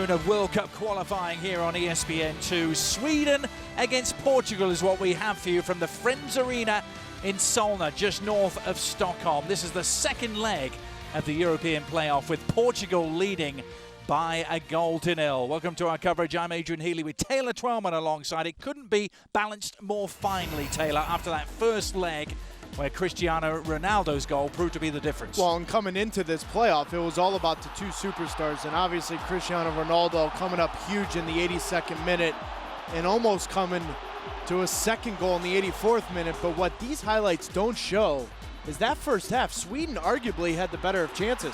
afternoon of World Cup qualifying here on ESPN2. Sweden against Portugal is what we have for you from the Friends Arena in Solna, just north of Stockholm. This is the second leg of the European playoff, with Portugal leading by a goal to nil. Welcome to our coverage. I'm Adrian Healy with Taylor Twellman alongside. It couldn't be balanced more finely, Taylor, after that first leg where Cristiano Ronaldo's goal proved to be the difference. Well, and coming into this playoff, it was all about the two superstars, and obviously Cristiano Ronaldo coming up huge in the 82nd minute and almost coming to a second goal in the 84th minute. But what these highlights don't show is that first half, Sweden arguably had the better of chances.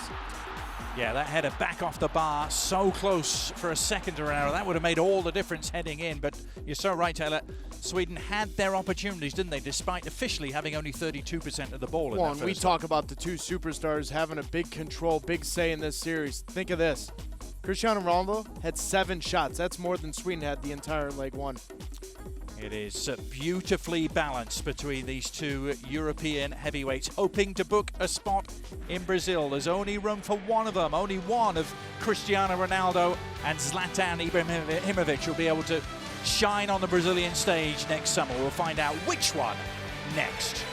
Yeah, that header back off the bar, so close for a second around. That would have made all the difference heading in. But you're so right, Taylor. Sweden had their opportunities, didn't they, despite officially having only 32% of the ball in that first. We talk about the two superstars having a big control, big say in this series. Think of this. Cristiano Ronaldo had 7 shots. That's more than Sweden had the entire leg one. It is beautifully balanced between these two European heavyweights, hoping to book a spot in Brazil. There's only room for one of them, only one of Cristiano Ronaldo and Zlatan Ibrahimovic will be able to shine on the Brazilian stage next summer. We'll find out which one next.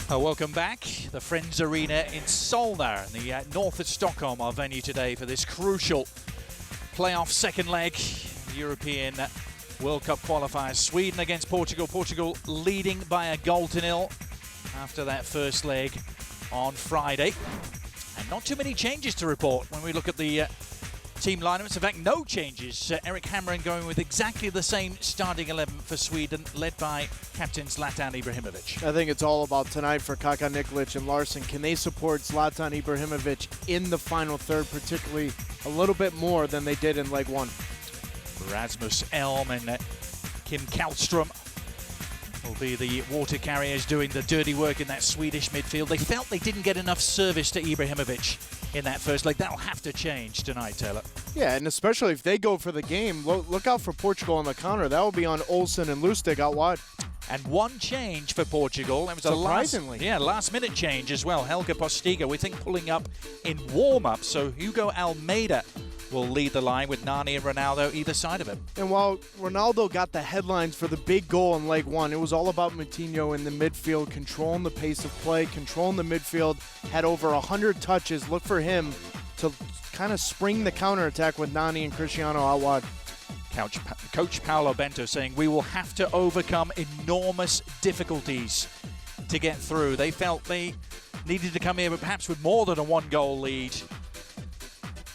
Welcome back. The Friends Arena in Solna, in the north of Stockholm, our venue today for this crucial playoff second leg, European World Cup qualifiers. Sweden against Portugal. Portugal leading by a goal to nil after that first leg on Friday. And not too many changes to report when we look at the team lineups. In fact, no changes. Eric Hamren going with exactly the same starting 11 for Sweden, led by captain Zlatan Ibrahimovic. I think it's all about tonight for Kaká Nikolic and Larsson. Can they support Zlatan Ibrahimovic in the final third, particularly a little bit more than they did in leg one? Rasmus Elm and Kim Källström will be the water carriers doing the dirty work in that Swedish midfield. They felt they didn't get enough service to Ibrahimovic in that first leg. That'll have to change tonight, Taylor. Yeah, and especially if they go for the game, look out for Portugal on the counter. That will be on Olsen and Lustig out wide. And one change for Portugal. That was surprisingly. Last minute change as well. Helge Postiga, we think, pulling up in warm-up. So Hugo Almeida will lead the line with Nani and Ronaldo either side of him. And while Ronaldo got the headlines for the big goal in leg one, it was all about Moutinho in the midfield, controlling the pace of play, controlling the midfield, had over 100 touches. Look for him to kind of spring the counterattack with Nani and Cristiano out wide. Coach Paulo Bento saying we will have to overcome enormous difficulties to get through. They felt they needed to come here perhaps with more than a one-goal lead.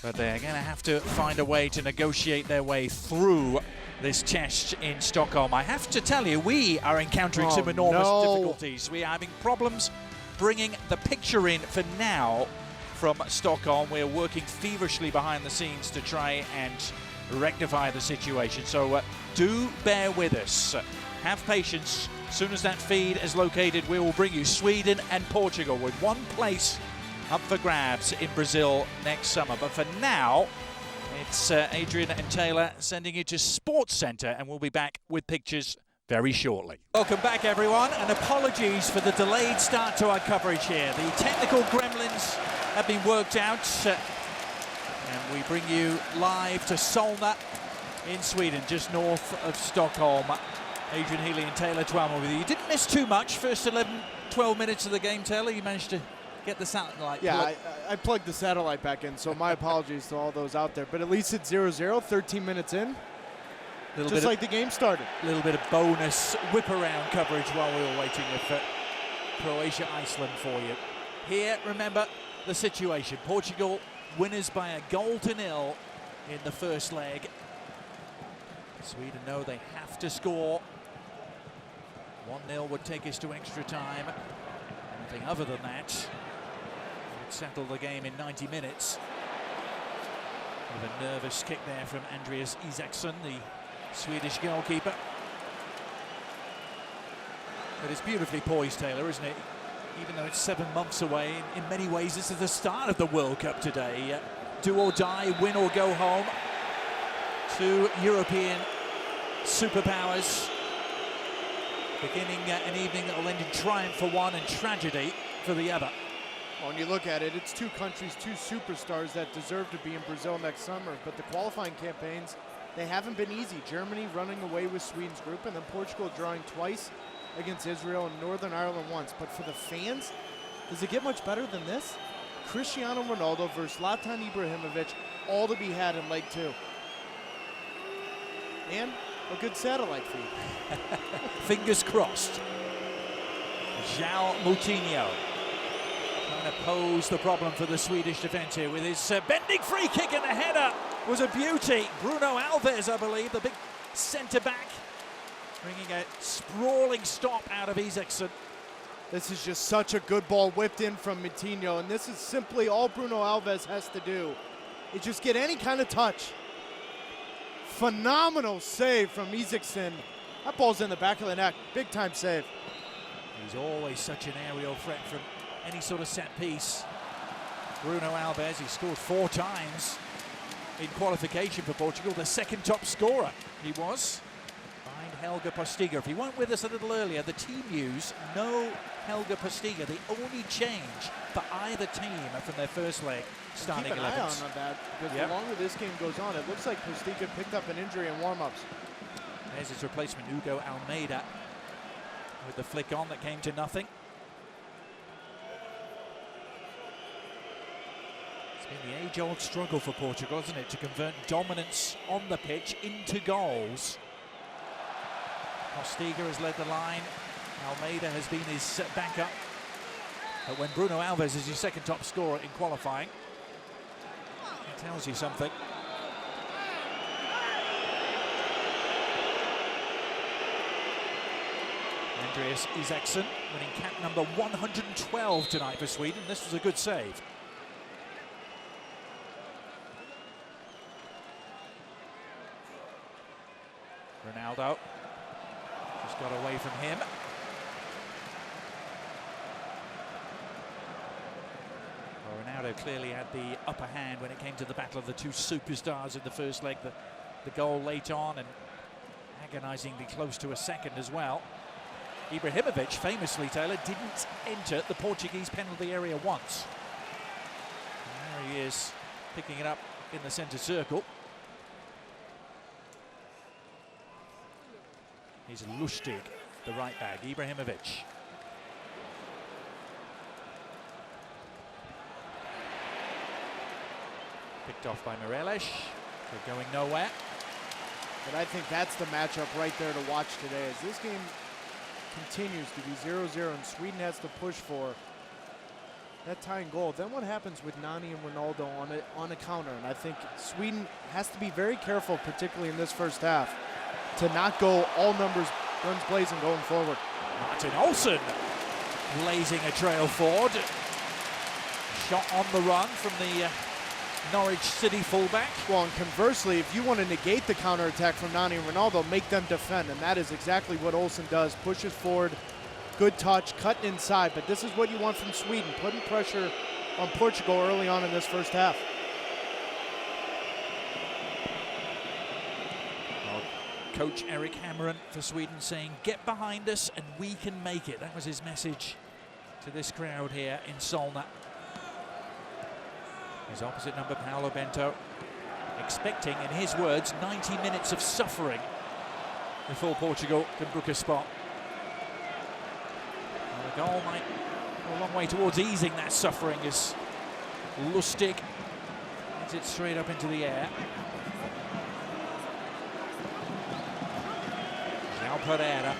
But they're going to have to find a way to negotiate their way through this test in Stockholm. I have to tell you, we are encountering some enormous difficulties. We are having problems bringing the picture in for now from Stockholm. We're working feverishly behind the scenes to try and rectify the situation. So do bear with us. Have patience. As soon as that feed is located, we will bring you Sweden and Portugal with one place up for grabs in Brazil next summer. But for now, it's Adrian and Taylor sending you to Sports Center, and we'll be back with pictures very shortly. Welcome back, everyone, and apologies for the delayed start to our coverage here. The technical gremlins have been worked out, and we bring you live to Solna in Sweden, just north of Stockholm. Adrian Healy and Taylor Twellman with you. You didn't miss too much. First 11, 12 minutes of the game, Taylor. You managed to get the satellite. Yeah, I plugged the satellite back in, so my apologies to all those out there. But at least it's 0-0, 13 minutes in, just like the game started. A little bit of bonus whip-around coverage while we were waiting with Croatia-Iceland for you. Here, remember the situation. Portugal winners by a goal to nil in the first leg. Sweden know they have to score. 1-0 would take us to extra time. Anything other than that would settle the game in 90 minutes. With a nervous kick there from Andreas Isaksson, the Swedish goalkeeper. But it's beautifully poised, Taylor, isn't it? Even though it's 7 months away, in many ways this is the start of the World Cup today. Do or die, win or go home. Two European superpowers beginning an evening that will end in triumph for one and tragedy for the other. Well, when you look at it, it's two countries, two superstars that deserve to be in Brazil next summer. But the qualifying campaigns, they haven't been easy. Germany running away with Sweden's group, and then Portugal drawing twice against Israel and Northern Ireland once. But for the fans, does it get much better than this? Cristiano Ronaldo versus Zlatan Ibrahimovic, all to be had in leg 2. And a good satellite feed. Fingers crossed. João Moutinho trying to pose the problem for the Swedish defence here with his bending free kick, and the header was a beauty. Bruno Alves, I believe, the big centre-back, bringing a sprawling stop out of Isaacson. This is just such a good ball whipped in from Moutinho, and this is simply all Bruno Alves has to do is just get any kind of touch. Phenomenal save from Isaacson. That ball's in the back of the net. Big time save. He's always such an aerial threat from any sort of set piece. Bruno Alves, he scored 4 times in qualification for Portugal, the second top scorer he was, behind Helge Postiga. If he weren't with us a little earlier, the team news, no Helge Postiga, the only change for either team from their first leg starting 11s. Keep an eye on that, because the longer this game goes on, it looks like Postiga picked up an injury in warm-ups. There's his replacement, Hugo Almeida, with the flick on that came to nothing. It's been the age-old struggle for Portugal, isn't it, to convert dominance on the pitch into goals. Postiga has led the line. Almeida has been his backup. But when Bruno Alves is your second top scorer in qualifying, it tells you something. Andreas Isaacson winning cap number 112 tonight for Sweden. This was a good save. Ronaldo just got away from him. Well, Ronaldo clearly had the upper hand when it came to the battle of the two superstars in the first leg. The goal late on and agonizingly close to a second as well. Ibrahimovic, famously, Taylor, didn't enter the Portuguese penalty area once. And there he is, picking it up in the centre circle. He's Lustig, the right back, Ibrahimovic. Picked off by Morelos. They're going nowhere. But I think that's the matchup right there to watch today. As this game continues to be 0-0 and Sweden has to push for that tying goal. Then what happens with Nani and Ronaldo on a counter? And I think Sweden has to be very careful, particularly in this first half, to not go all numbers, guns blazing going forward. Martin Olsson blazing a trail forward. Shot on the run from the Norwich City fullback. Well, and conversely, if you want to negate the counterattack from Nani and Ronaldo, make them defend, and that is exactly what Olsson does. Pushes forward, good touch, cutting inside, but this is what you want from Sweden, putting pressure on Portugal early on in this first half. Well, Coach Eric Hamren for Sweden saying, get behind us and we can make it. That was his message to this crowd here in Solna. His opposite number, Paulo Bento, expecting, in his words, 90 minutes of suffering before Portugal can book a spot. Well, the goal might go a long way towards easing that suffering as Lustig hits it straight up into the air. João Pereira,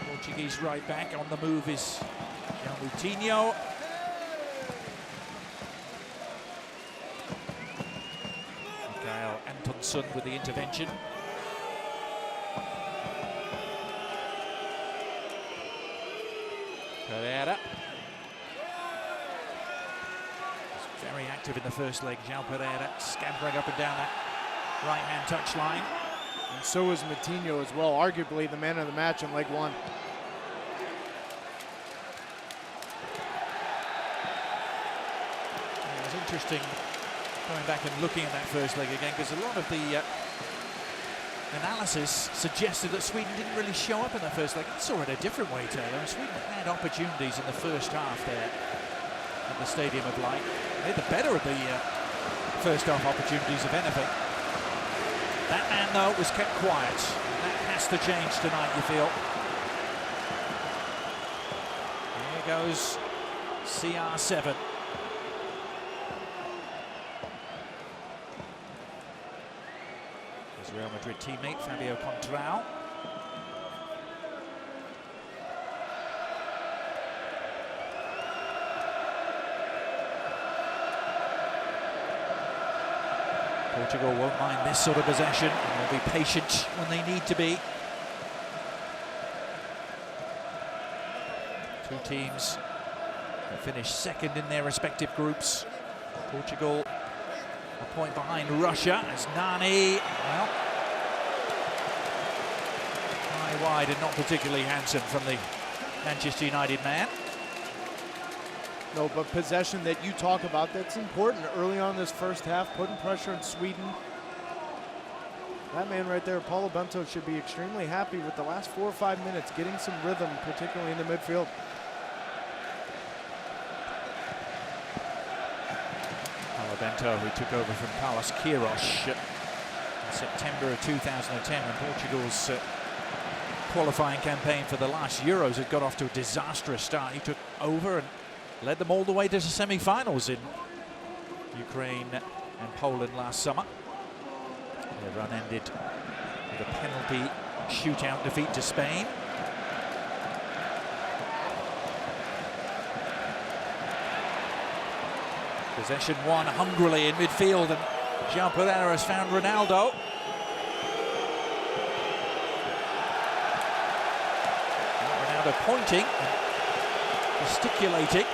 Portuguese right back. On the move is João Moutinho. Antonsson with the intervention. Pereira. He's very active in the first leg, João Pereira, scampering up and down that right-hand touchline. And so is Moutinho as well, arguably the man of the match in leg 1. Yeah, it was interesting going back and looking at that first leg again, because a lot of the analysis suggested that Sweden didn't really show up in that first leg. I saw it a different way, Taylor. Sweden had opportunities in the first half there at the Stadium of Light. They're the better of the first half opportunities, if anything. That man, though, was kept quiet. That has to change tonight, you feel. Here goes CR7. His Real Madrid teammate, Fabio Contrao. Portugal won't mind this sort of possession and will be patient when they need to be. Two teams have finished second in their respective groups. Portugal a point behind Russia as Nani, well, high wide and not particularly handsome from the Manchester United man. No, but possession that you talk about, that's important early on this first half, putting pressure on Sweden. That man right there, Paulo Bento, should be extremely happy with the last 4 or 5 minutes, getting some rhythm, particularly in the midfield. Paulo Bento, who took over from Carlos Queiroz in September of 2010, when Portugal's qualifying campaign for the last Euros had got off to a disastrous start. He took over and led them all the way to the semi-finals in Ukraine and Poland last summer. Their run ended with a penalty shootout defeat to Spain. Possession won hungrily in midfield, and Jean Pereira has found Ronaldo. Ronaldo pointing, gesticulating.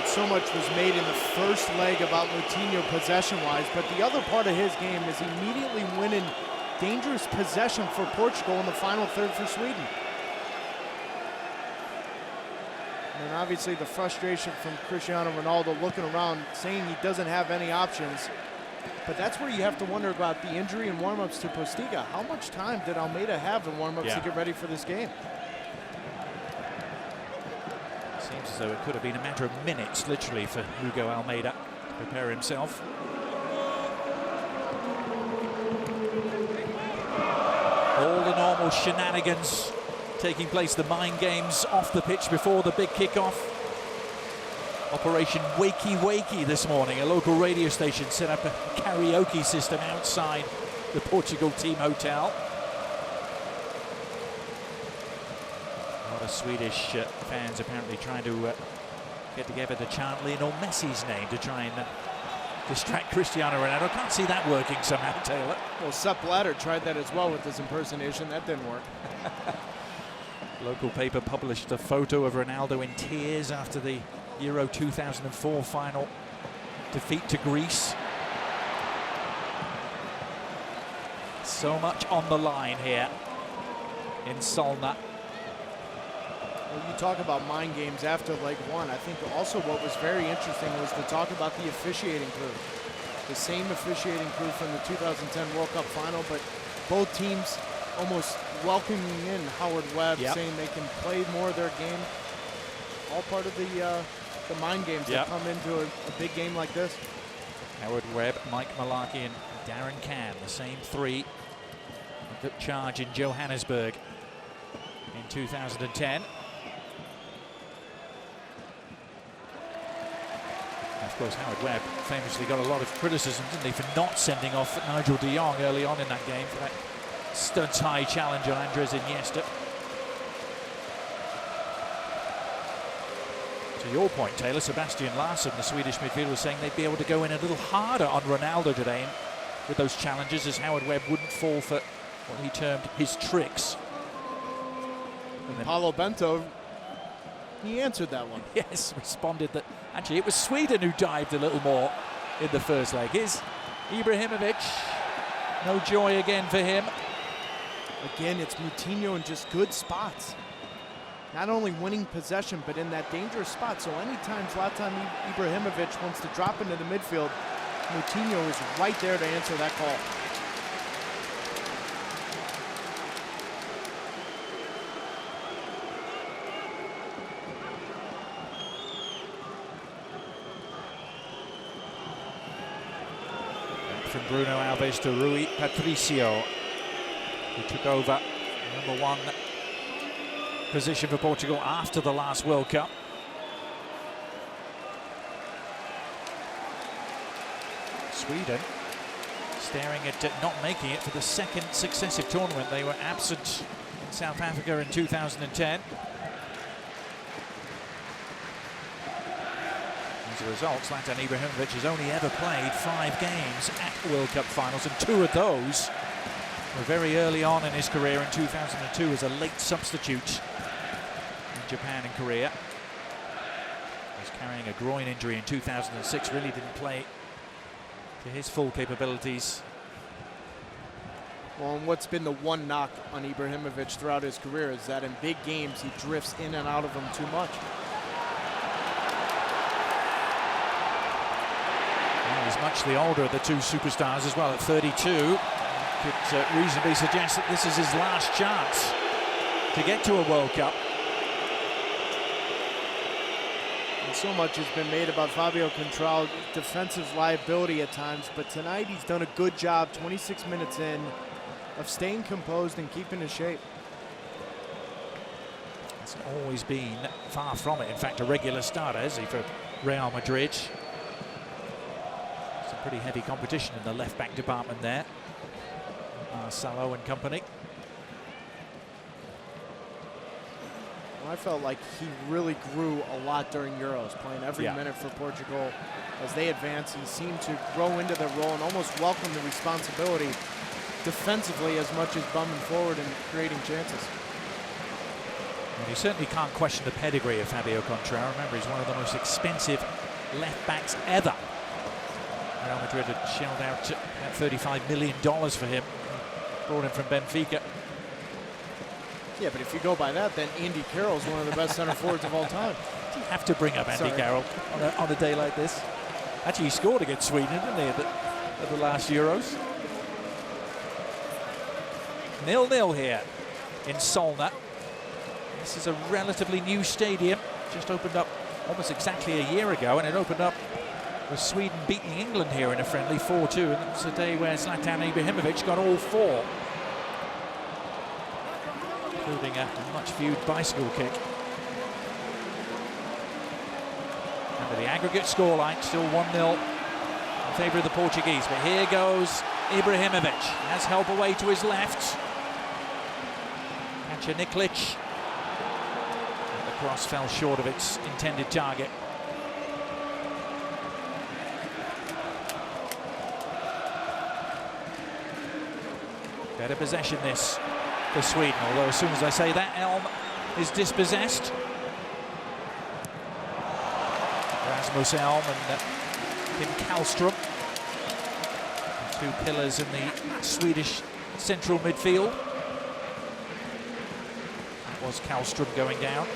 So much was made in the first leg about Moutinho possession-wise, but the other part of his game is immediately winning dangerous possession for Portugal in the final third for Sweden. And obviously the frustration from Cristiano Ronaldo looking around, saying he doesn't have any options. But that's where you have to wonder about the injury and warm-ups to Postiga. How much time did Almeida have in warm-ups to get ready for this game? Seems as though it could have been a matter of minutes, literally, for Hugo Almeida to prepare himself. All the normal shenanigans taking place, the mind games off the pitch before the big kickoff. Operation Wakey Wakey this morning. A local radio station set up a karaoke system outside the Portugal team hotel. Swedish fans apparently trying to get together to chant Lionel Messi's name to try and distract Cristiano Ronaldo. Can't see that working somehow, Taylor. Well, Sepp Blatter tried that as well with his impersonation. That didn't work. Local paper published a photo of Ronaldo in tears after the Euro 2004 final defeat to Greece. So much on the line here in Solna. Well, you talk about mind games after leg one. I think also what was very interesting was to talk about the officiating crew. The same officiating crew from the 2010 World Cup final, but both teams almost welcoming in Howard Webb, saying they can play more of their game. All part of the mind games that come into a big game like this. Howard Webb, Mike Malaki, and Darren Cann, the same three who took charge in Johannesburg in 2010. Of course, Howard Webb famously got a lot of criticism, didn't he, for not sending off Nigel de Jong early on in that game for that studs-high challenge on Andres Iniesta. To your point, Taylor, Sebastian Larsson, the Swedish midfielder, was saying they'd be able to go in a little harder on Ronaldo today with those challenges, as Howard Webb wouldn't fall for what he termed his tricks. And Paulo Bento, he answered that one. Yes, responded that actually it was Sweden who dived a little more in the first leg. Here's Ibrahimovic. No joy again for him. Again, it's Moutinho in just good spots. Not only winning possession, but in that dangerous spot. So anytime Zlatan Ibrahimovic wants to drop into the midfield, Moutinho is right there to answer that call. from Bruno Alves to Rui Patricio, who took over #1 position for Portugal after the last World Cup. Sweden staring at not making it for the second successive tournament. They were absent in South Africa in 2010. As a result, Zlatan Ibrahimovic has only ever played 5 games at World Cup finals, and 2 of those were very early on in his career in 2002 as a late substitute in Japan and Korea. He was carrying a groin injury in 2006, really didn't play to his full capabilities. Well, and what's been the one knock on Ibrahimovic throughout his career is that in big games he drifts in and out of them too much. Well, he's much the older of the 2 superstars as well, at 32. Could reasonably suggest that this is his last chance to get to a World Cup. And so much has been made about Fabio Contral's defensive liability at times, but tonight he's done a good job, 26 minutes in, of staying composed and keeping his shape. It's always been far from it. In fact, a regular starter, is he, for Real Madrid? Some pretty heavy competition in the left-back department there. Marcelo and company. I felt like he really grew a lot during Euros, playing every minute for Portugal. As they advance, he seemed to grow into their role and almost welcome the responsibility defensively as much as bumming forward and creating chances. And you certainly can't question the pedigree of Fabio Contral. Remember, he's one of the most expensive left-backs ever. Real Madrid had shelled out about $35 million for him. Brought him from Benfica. Yeah, but if you go by that, then Andy Carroll's one of the best center forwards of all time. Do you have to bring up Andy Carroll on a day like this? Actually, he scored against Sweden, didn't he, at the last Euros? 0-0 here in Solna. This is a relatively new stadium. Just opened up almost exactly a year ago, and it opened up with Sweden beating England here in a friendly 4-2, and it's a day where Zlatan Ibrahimovic got all 4. Including a much-viewed bicycle kick. Remember, the aggregate scoreline still 1-0 in favour of the Portuguese. But here goes Ibrahimovic. Has help away to his left. Kacha Niklic. And the cross fell short of its intended target. Better possession this for Sweden, although as soon as I say that, Elm is dispossessed. Rasmus Elm and Kim Kallström, 2 pillars in the Swedish central midfield. That was Kallström going down.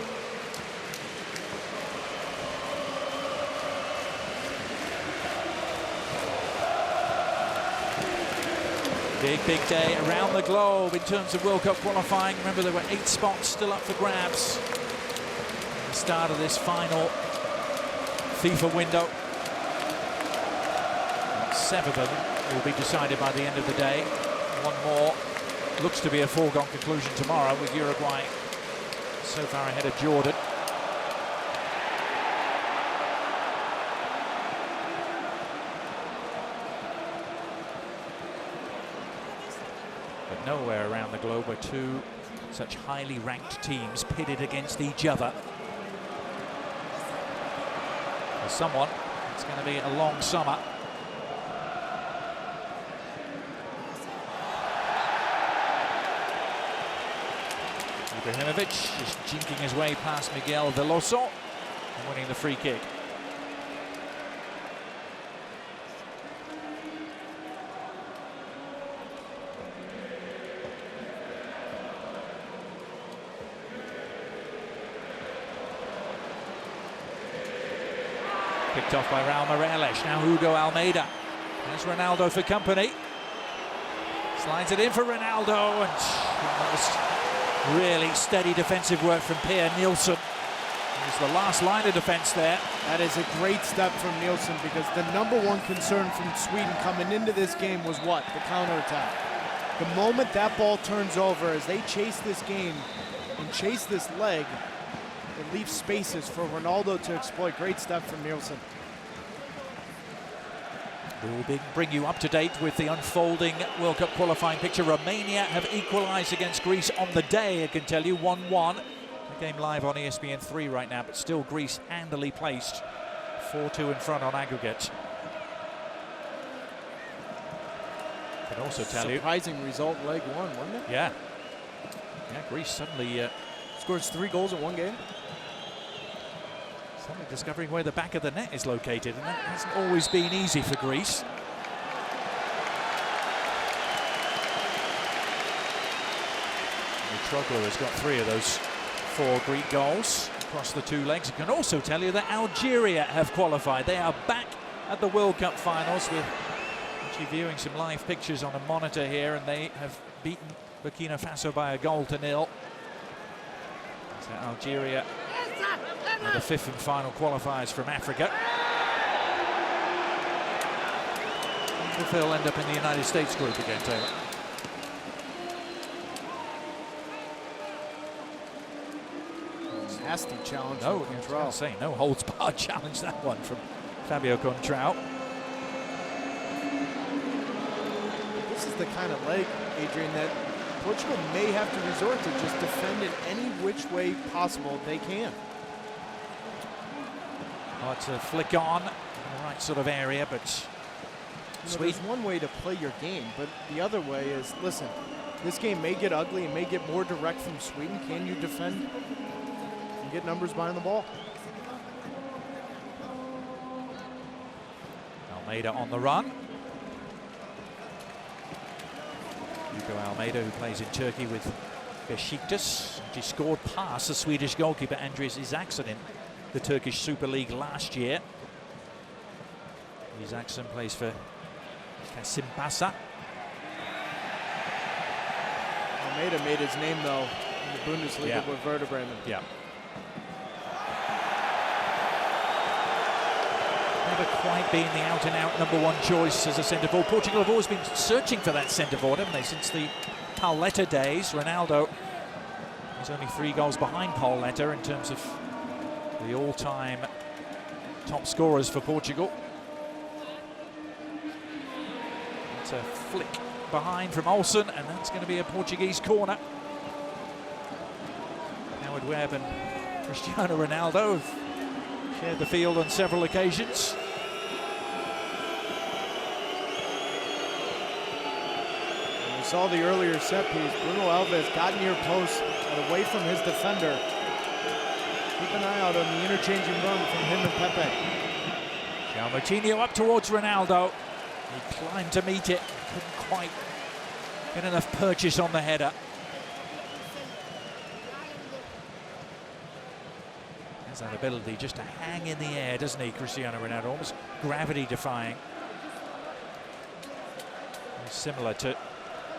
Big day around the globe in terms of World Cup qualifying. Remember, there were 8 spots still up for grabs at the start of this final FIFA window. 7 of them will be decided by the end of the day. 1 more looks to be a foregone conclusion tomorrow, with Uruguay so far ahead of Jordan. But nowhere around the globe are 2 such highly ranked teams pitted against each other. For someone, it's going to be a long summer. Ibrahimovic just jinking his way past Miguel Veloso and winning the free kick. Picked off by Raul Meireles. Now Hugo Almeida. There's Ronaldo for company. Slides it in for Ronaldo, and that was really steady defensive work from Per Nielsen. He's It's the last line of defense there. That is a great step from Nielsen, because the #1 concern from Sweden coming into this game was what? The counterattack. The moment that ball turns over, as they chase this game and chase this leg, it leaves spaces for Ronaldo to exploit. Great step from Nielsen. We will bring you up to date with the unfolding World Cup qualifying picture. Romania have equalised against Greece on the day, I can tell you, 1-1. The game live on ESPN 3 right now, but still Greece handily placed, 4-2 in front on aggregate. Can also tell you, surprising result, leg one, wasn't it? Yeah, Greece suddenly scores 3 goals in one game. Suddenly discovering where the back of the net is located, and that hasn't always been easy for Greece. Mitroglou has got 3 of those 4 Greek goals across the 2 legs. I can also tell you that Algeria have qualified. They are back at the World Cup finals. We're actually viewing some live pictures on a monitor here, and they have beaten Burkina Faso by a goal to 0. So Algeria are the 5th and final qualifiers from Africa. If they'll end up in the United States group again, Taylor. Nasty challenge. No, I was going to say, no holds barred challenge, that one from Fabio Contrao. This is the kind of leg, Adrian, that Portugal may have to resort to, just defend it any which way possible they can. Oh, it's a flick on in the right sort of area, but there's one way to play your game, but the other way is, listen, this game may get ugly and may get more direct from Sweden. Can you defend and get numbers behind the ball? Almeida on the run. Hugo Almeida, who plays in Turkey with Besiktas. He scored past the Swedish goalkeeper Andreas Isaksson in the Turkish Super League last year. Isaksson plays for Kasimpasa. Almeida made his name, though, in the Bundesliga with Werder Bremen. Yeah. Never quite been the out-and-out #1 choice as a centre-forward. Portugal have always been searching for that centre-forward, haven't they, since the Pauleta days. Ronaldo is only 3 goals behind Pauleta in terms of the all-time top scorers for Portugal. It's a flick behind from Olsen, and that's going to be a Portuguese corner. Howard Webb and Cristiano Ronaldo have shared the field on several occasions. And we saw the earlier set piece. Bruno Alves got near post and away from his defender. Keep an eye out on the interchanging run from him and Pepe. João Moutinho up towards Ronaldo. He climbed to meet it. Couldn't quite get enough purchase on the header. Has that ability just to hang in the air, doesn't he, Cristiano Ronaldo? Almost gravity defying. Very similar to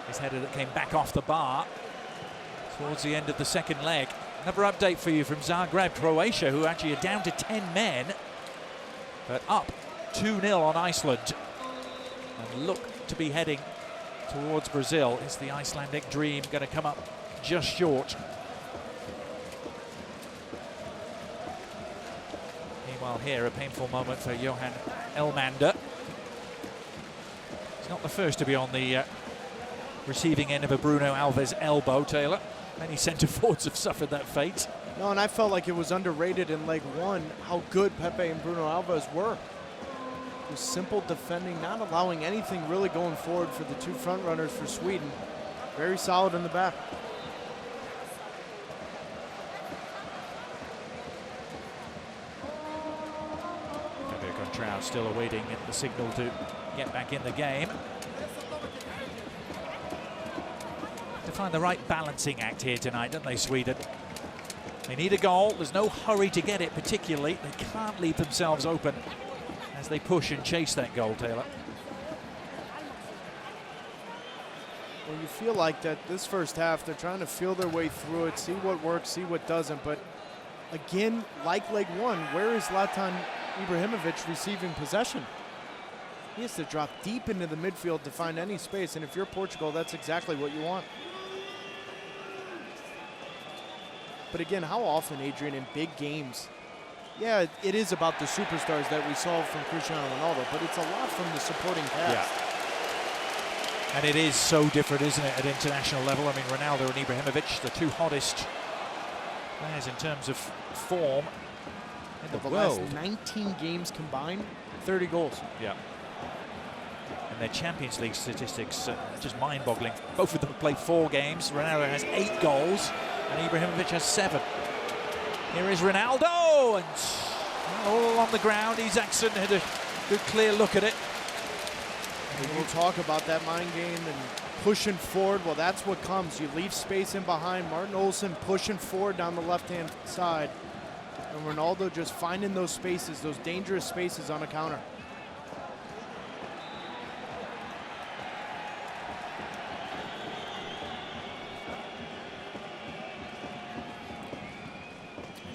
his header that came back off the bar towards the end of the second leg. Another update for you from Zagreb, Croatia, who actually are down to 10 men, but up 2-0 on Iceland, and look to be heading towards Brazil. Is the Icelandic dream going to come up just short? Meanwhile here, a painful moment for Johan Elmander. He's not the first to be on the receiving end of a Bruno Alves elbow, Taylor. Many centre-forwards have suffered that fate. No, and I felt like it was underrated in leg one how good Pepe and Bruno Alves were. It was simple defending, not allowing anything really going forward for the 2 front runners for Sweden. Very solid in the back. Fabio Contrao still awaiting the signal to get back in the game. To find the right balancing act here tonight, don't they, Sweden? They need a goal. There's no hurry to get it particularly. They can't leave themselves open as they push and chase that goal, Taylor. Well, you feel like that this first half, they're trying to feel their way through it, see what works, see what doesn't, but again, like leg one, where is Zlatan Ibrahimovic receiving possession? He has to drop deep into the midfield to find any space, and if you're Portugal, that's exactly what you want. But again, how often, Adrian, in big games, yeah, it is about the superstars that we saw from Cristiano Ronaldo, but it's a lot from the supporting cast. Yeah. And it is so different, isn't it, at international level? I mean, Ronaldo and Ibrahimovic, the two hottest players in terms of form in the world. Last 19 games combined, 30 goals. Yeah. And their Champions League statistics are just mind-boggling. Both of them have played 4 games. Ronaldo has 8 goals, and Ibrahimovic has 7. Here is Ronaldo, and all along the ground. Isaacson had a good, clear look at it. And we'll talk about that mind game and pushing forward. Well, that's what comes. You leave space in behind. Martin Olsen pushing forward down the left-hand side. And Ronaldo just finding those spaces, those dangerous spaces on a counter.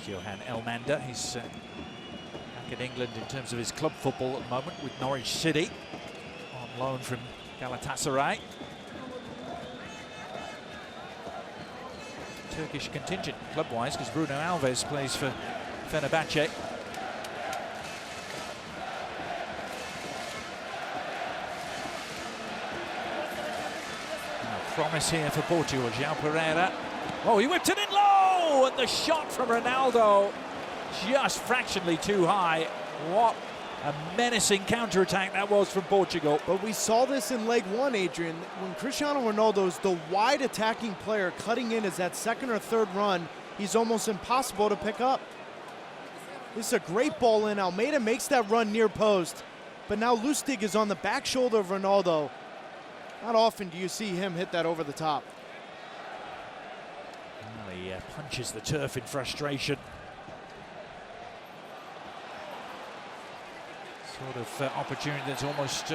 Johan Elmander, he's back in England in terms of his club football at the moment with Norwich City, on loan from Galatasaray. Turkish contingent club-wise, because Bruno Alves plays for Fenerbahce. Promise here for Portugal. João Pereira. Oh, he whipped it in low, and the shot from Ronaldo just fractionally too high. What a menacing counter-attack that was from Portugal. But we saw this in leg one, Adrian. When Cristiano Ronaldo is the wide attacking player cutting in as that second or third run, he's almost impossible to pick up. This is a great ball in. Almeida makes that run near post, but now Lustig is on the back shoulder of Ronaldo. Not often do you see him hit that over the top. Well, he punches the turf in frustration. Sort of opportunity that's almost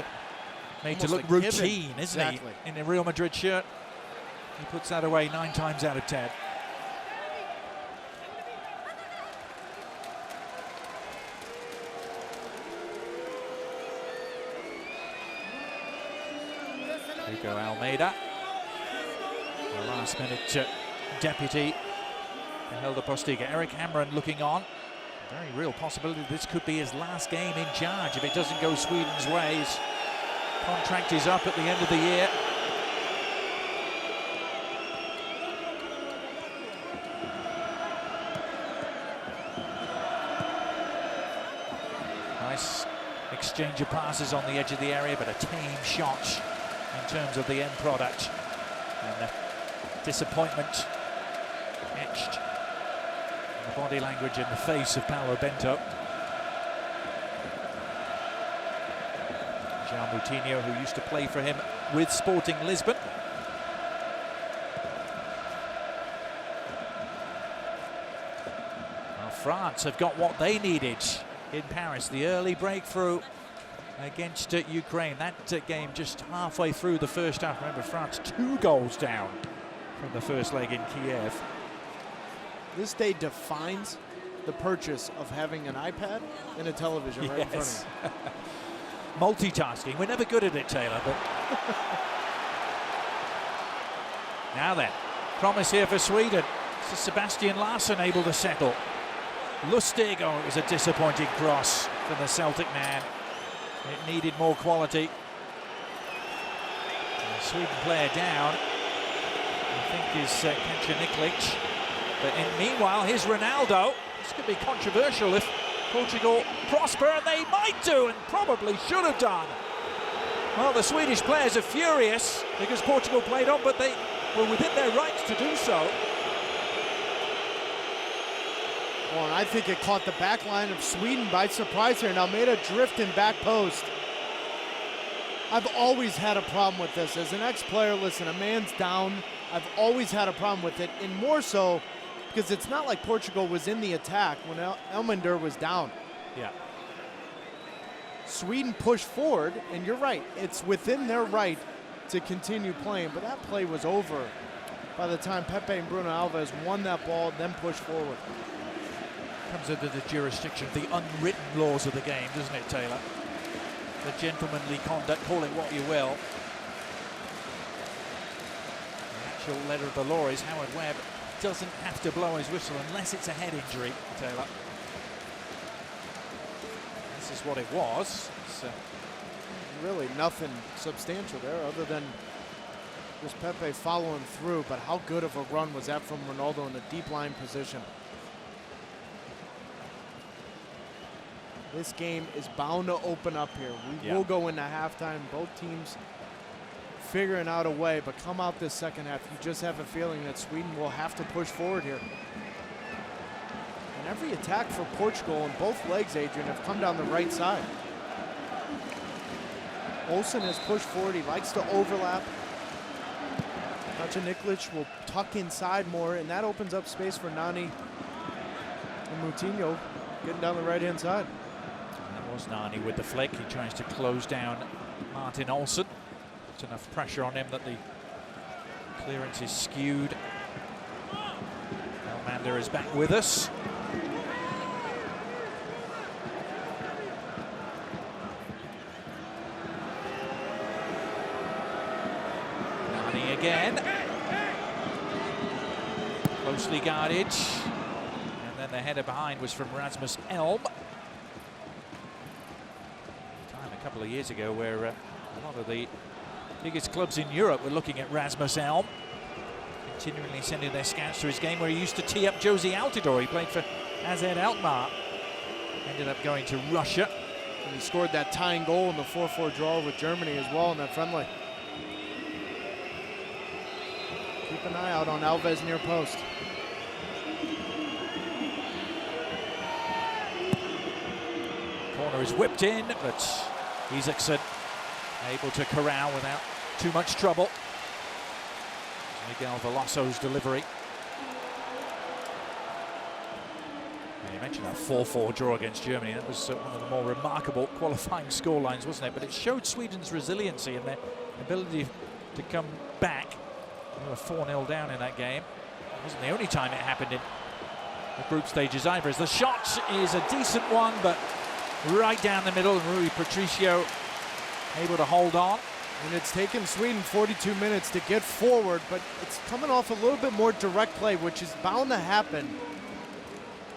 made to look routine, isn't he? In a Real Madrid shirt. He puts that away 9 times out of 10. Hugo Almeida, the last-minute deputy to Helder Postiga. Eric Hamren looking on. Very real possibility this could be his last game in charge if it doesn't go Sweden's way. His contract is up at the end of the year. Nice exchange of passes on the edge of the area, but a tame shot in terms of the end product. And disappointment etched in the body language and the face of Paulo Bento. João Moutinho, who used to play for him with Sporting Lisbon. Well, France have got what they needed in Paris. The early breakthrough against Ukraine. That game just halfway through the first half. Remember, France 2 goals down from the first leg in Kiev. This day defines the purchase of having an iPad and a television right in front of you. Multitasking. We're never good at it, Taylor, but now then, promise here for Sweden. This is Sebastian Larsson able to settle. Lustig, oh, it was a disappointing cross from the Celtic man. It needed more quality. The Sweden player down, I think, is Kacaniklic. But meanwhile, here's Ronaldo. This could be controversial if Portugal prosper, and they might do, and probably should have done. Well, the Swedish players are furious because Portugal played on, but they were within their rights to do so. Well, and I think it caught the back line of Sweden by surprise here, and Almeida drifting back post. I've always had a problem with this. As an ex-player, listen, a man's down. I've always had a problem with it, and more so because it's not like Portugal was in the attack when Elmander was down. Yeah. Sweden pushed forward, and you're right, it's within their right to continue playing, but that play was over by the time Pepe and Bruno Alves won that ball, then pushed forward. comes under the jurisdiction of the unwritten laws of the game, doesn't it, Taylor? The gentlemanly conduct, call it what you will. The actual letter of the law is Howard Webb doesn't have to blow his whistle unless it's a head injury, Taylor. This is what it was. So really nothing substantial there other than just Pepe following through, but how good of a run was that from Ronaldo in the deep line position? This game is bound to open up here. We will go into halftime, both teams figuring out a way, but come out this second half, you just have a feeling that Sweden will have to push forward here. And every attack for Portugal in both legs, Adrian, have come down the right side. Olsen has pushed forward, he likes to overlap. Nacho Nikolic will tuck inside more, and that opens up space for Nani and Moutinho getting down the right-hand side. That was Nani with the flick. He tries to close down Martin Olsen. There's enough pressure on him that the clearance is skewed. Elmander is back with us. Nani again. Closely guarded. And then the header behind was from Rasmus Elm. A couple of years ago where a lot of the biggest clubs in Europe were looking at Rasmus Elm, continually sending their scouts to his game, where he used to tee up Josie Altidore. He played for AZ Alkmaar, ended up going to Russia. And he scored that tying goal in the 4-4 draw with Germany as well in that friendly. Keep an eye out on Alves near post. Corner is whipped in, but Isaacson able to corral without too much trouble. Miguel Velosso's delivery. And you mentioned that 4-4 draw against Germany. That was one of the more remarkable qualifying scorelines, wasn't it? But it showed Sweden's resiliency and their ability to come back. They were 4-0 down in that game. It wasn't the only time it happened in the group stages either, as the shot is a decent one, but right down the middle, and Rui Patricio able to hold on. And it's taken Sweden 42 minutes to get forward, but it's coming off a little bit more direct play, which is bound to happen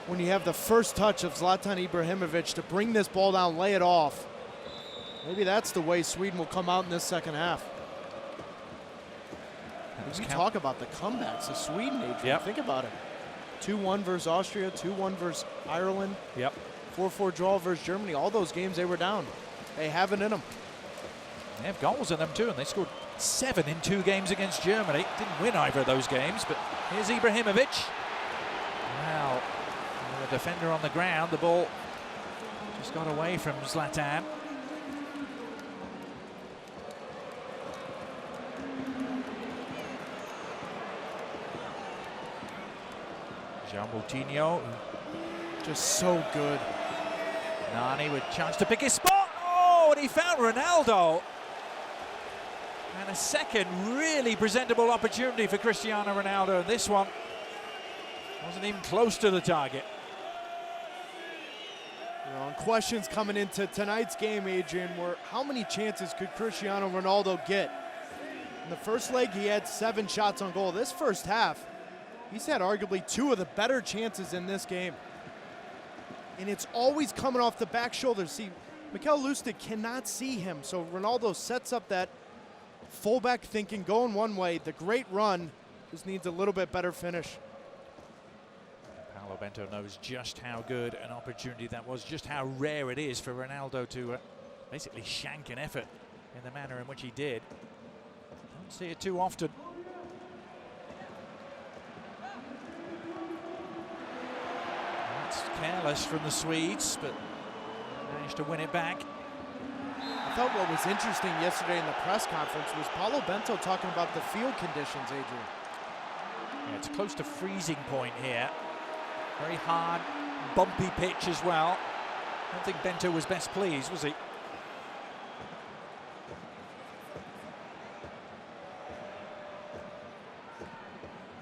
when you have the first touch of Zlatan Ibrahimovic to bring this ball down, lay it off. Maybe that's the way Sweden will come out in this second half. We talk about the comebacks of Sweden, Adrian. Think about it. 2-1 versus Austria, 2-1 versus Ireland. 4-4 draw versus Germany. All those games they were down. They have it in them. They have goals in them too, and they scored 7 in 2 games against Germany. Didn't win either of those games, but here's Ibrahimovic. Now, the defender on the ground, the ball just got away from Zlatan. Jean Moutinho. Just so good. Nani with chance to pick his spot. Oh, and he found Ronaldo. And a second really presentable opportunity for Cristiano Ronaldo. And this one wasn't even close to the target. You know, and questions coming into tonight's game, Adrian, were how many chances could Cristiano Ronaldo get? In the first leg, he had 7 shots on goal. This first half, he's had arguably 2 of the better chances in this game. And it's always coming off the back shoulder. See, Mikel Lustig cannot see him, so Ronaldo sets up that fullback thinking, going one way. The great run just needs a little bit better finish. Paulo Bento knows just how good an opportunity that was, just how rare it is for Ronaldo to basically shank an effort in the manner in which he did. Don't see it too often. That's careless from the Swedes, but managed to win it back. I thought what was interesting yesterday in the press conference was Paulo Bento talking about the field conditions, Adrian. Yeah, it's close to freezing point here. Very hard, bumpy pitch as well. I don't think Bento was best pleased, was he?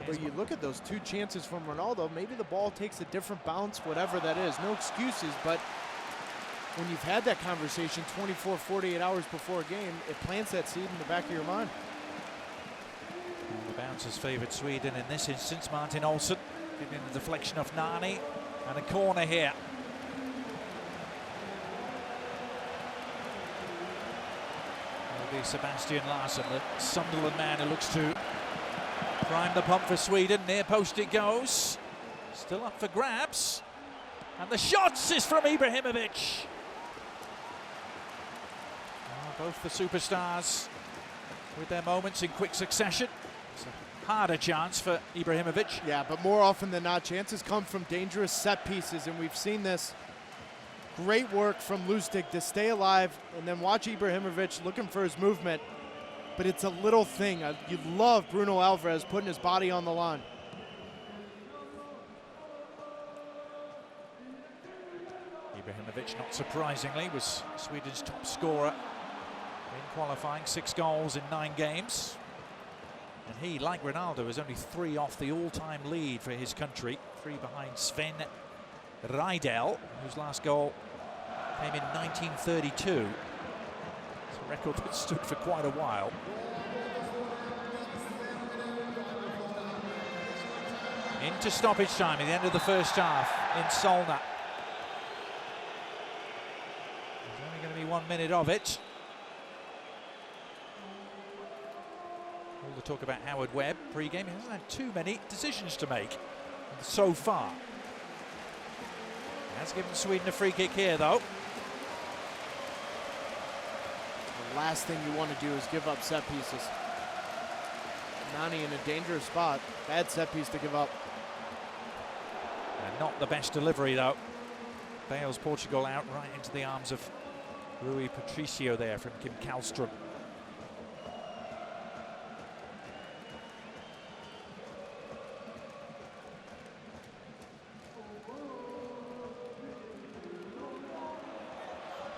But you look at those 2 chances from Ronaldo, maybe the ball takes a different bounce, whatever that is. No excuses, but when you've had that conversation 24, 48 hours before a game, it plants that seed in the back of your mind. Well, the bouncers favoured Sweden in this instance. Martin Olsson giving the deflection of Nani, and a corner here. It'll be Sebastian Larsson, the Sunderland man, who looks to prime the pump for Sweden. Near post it goes. Still up for grabs. And the shots is from Ibrahimovic. Both the superstars with their moments in quick succession. It's a harder chance for Ibrahimovic. Yeah, but more often than not, chances come from dangerous set pieces, and we've seen this. Great work from Lustig to stay alive, and then watch Ibrahimovic looking for his movement. But it's a little thing. You love Bruno Alvarez putting his body on the line. Ibrahimovic, not surprisingly, was Sweden's top scorer in qualifying, 6 goals in 9 games. And he, like Ronaldo, is only 3 off the all-time lead for his country, 3 behind Sven Rydell, whose last goal came in 1932. It's a record that stood for quite a while. Into stoppage time at the end of the first half in Solna. There's only going to be 1 minute of it. All the talk about Howard Webb pre-game. He hasn't had too many decisions to make so far. He has given Sweden a free kick here, though. The last thing you want to do is give up set pieces. Nani in a dangerous spot. Bad set piece to give up. And not the best delivery, though. Bails Portugal out right into the arms of Rui Patricio there from Kim Kallström.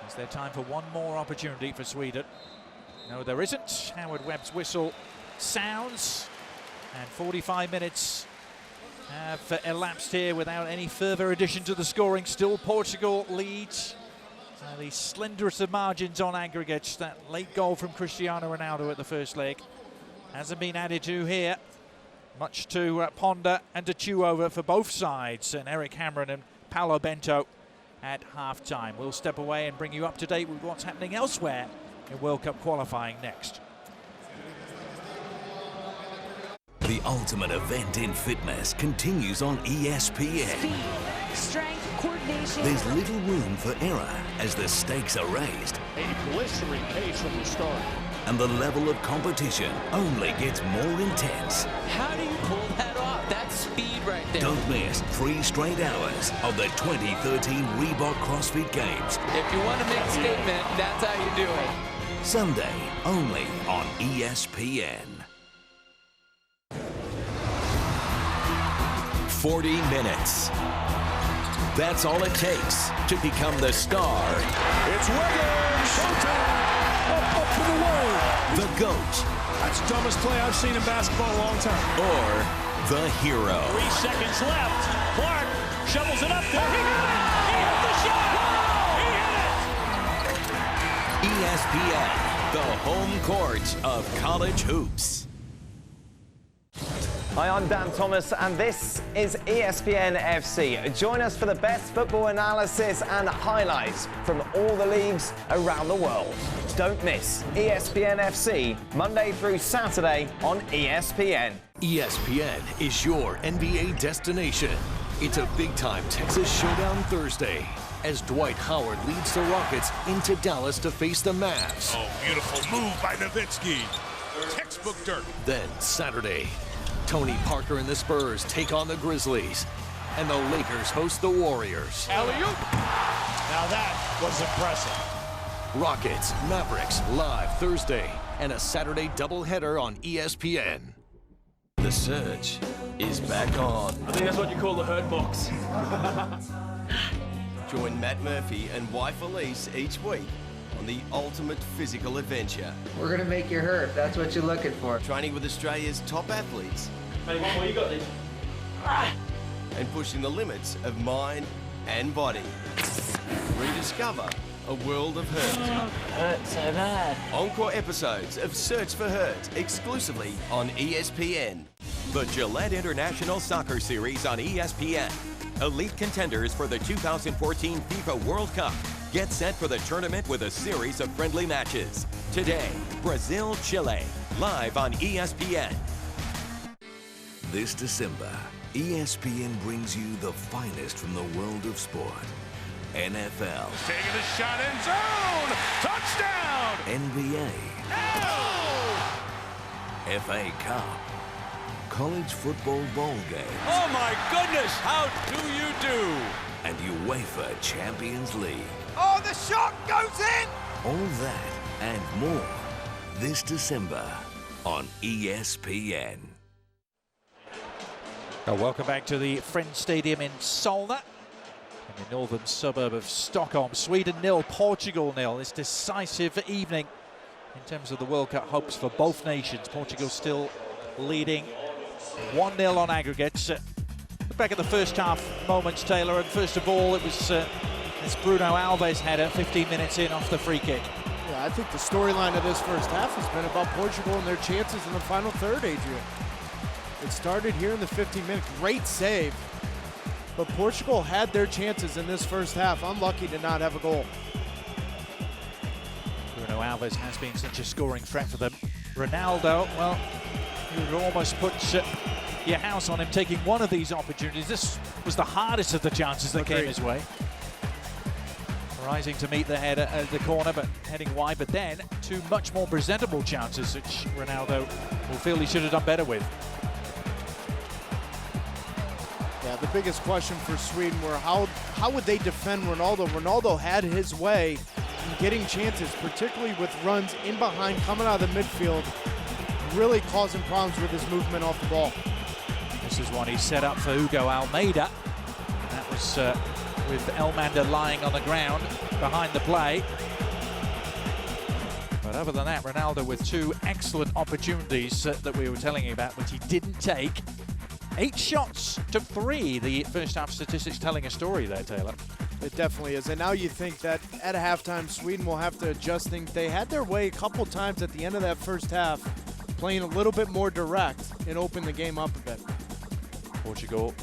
Is there time for one more opportunity for Sweden? No, there isn't. Howard Webb's whistle sounds, and 45 minutes have elapsed here without any further addition to the scoring. Still Portugal leads the slenderest of margins on aggregate. That late goal from Cristiano Ronaldo at the first leg hasn't been added to here. Much to ponder and to chew over for both sides, and Eric Hamren and Paolo Bento at half-time. We'll step away and bring you up to date with what's happening elsewhere in World Cup qualifying next. The ultimate event in fitness continues on ESPN. Speed, strength, coordination. There's little room for error as the stakes are raised. A blistering pace from the start. And the level of competition only gets more intense. How do you pull that off? That's speed right there. Don't miss 3 straight hours of the 2013 Reebok CrossFit Games. If you want to make a statement, that's how you do it. Sunday, only on ESPN. 40 minutes. That's all it takes to become the star. It's Wiggins! Showtime! Up for the win! The GOAT. That's the dumbest play I've seen in basketball in a long time. Or the hero. 3 seconds left. Clark shovels it up there. He hit it! He hit the shot! He hit it! ESPN, the home court of college hoops. Hi, I'm Dan Thomas, and this is ESPN FC. Join us for the best football analysis and highlights from all the leagues around the world. Don't miss ESPN FC, Monday through Saturday on ESPN. ESPN is your NBA destination. It's a big-time Texas Showdown Thursday as Dwight Howard leads the Rockets into Dallas to face the Mavs. Oh, beautiful move by Nowitzki. Textbook Dirk. Then Saturday, Tony Parker and the Spurs take on the Grizzlies, and the Lakers host the Warriors. Alley-oop! Now that was impressive. Rockets, Mavericks, live Thursday, and a Saturday doubleheader on ESPN. The Surge is back on. I think that's what you call the hurt box. Join Matt Murphy and wife Elise each week on the ultimate physical adventure. We're going to make you hurt. That's what you're looking for. Training with Australia's top athletes Well, you got this. And pushing the limits of mind and body. Rediscover a world of hurt. Hurt so bad. Encore episodes of Search for Hurt exclusively on ESPN. The Gillette International Soccer Series on ESPN. Elite contenders for the 2014 FIFA World Cup. Get set for the tournament with a series of friendly matches. Today, Brazil-Chile, live on ESPN. This December, ESPN brings you the finest from the world of sport. NFL. Taking the shot in zone. Touchdown. NBA. Oh! FA Cup. College football bowl game. Oh my goodness, how do you do? And UEFA Champions League. Oh, the shot goes in! All that and more this December on ESPN. Welcome back to the Friends Stadium in Solna, in the northern suburb of Stockholm. Sweden 0, Portugal 0. This decisive evening in terms of the World Cup hopes for both nations. Portugal still leading 1-0 on aggregates. Look back at the first half moments, Taylor, and first of all it was this Bruno Alves header 15 minutes in off the free kick. Yeah, I think the storyline of this first half has been about Portugal and their chances in the final third, Adrian. It started here in the 15 minutes. Great save. But Portugal had their chances in this first half. Unlucky to not have a goal. Bruno Alves has been such a scoring threat for them. Ronaldo, well, you would almost put your house on him taking one of these opportunities. This was the hardest of the chances that came his way. Rising to meet the header at the corner, but heading wide. But then two much more presentable chances, which Ronaldo will feel he should have done better with. Yeah, the biggest question for Sweden were how would they defend Ronaldo? Ronaldo had his way in getting chances, particularly with runs in behind, coming out of the midfield, really causing problems with his movement off the ball. This is one he set up for Hugo Almeida. And that was with Elmander lying on the ground behind the play. But other than that, Ronaldo with two excellent opportunities that we were telling you about, which he didn't take. 8 shots to 3. The first half statistics telling a story there, Taylor. It definitely is. And now you think that at halftime, Sweden will have to adjust things. They had their way a couple times at the end of that first half, playing a little bit more direct and open the game up a bit. Portugal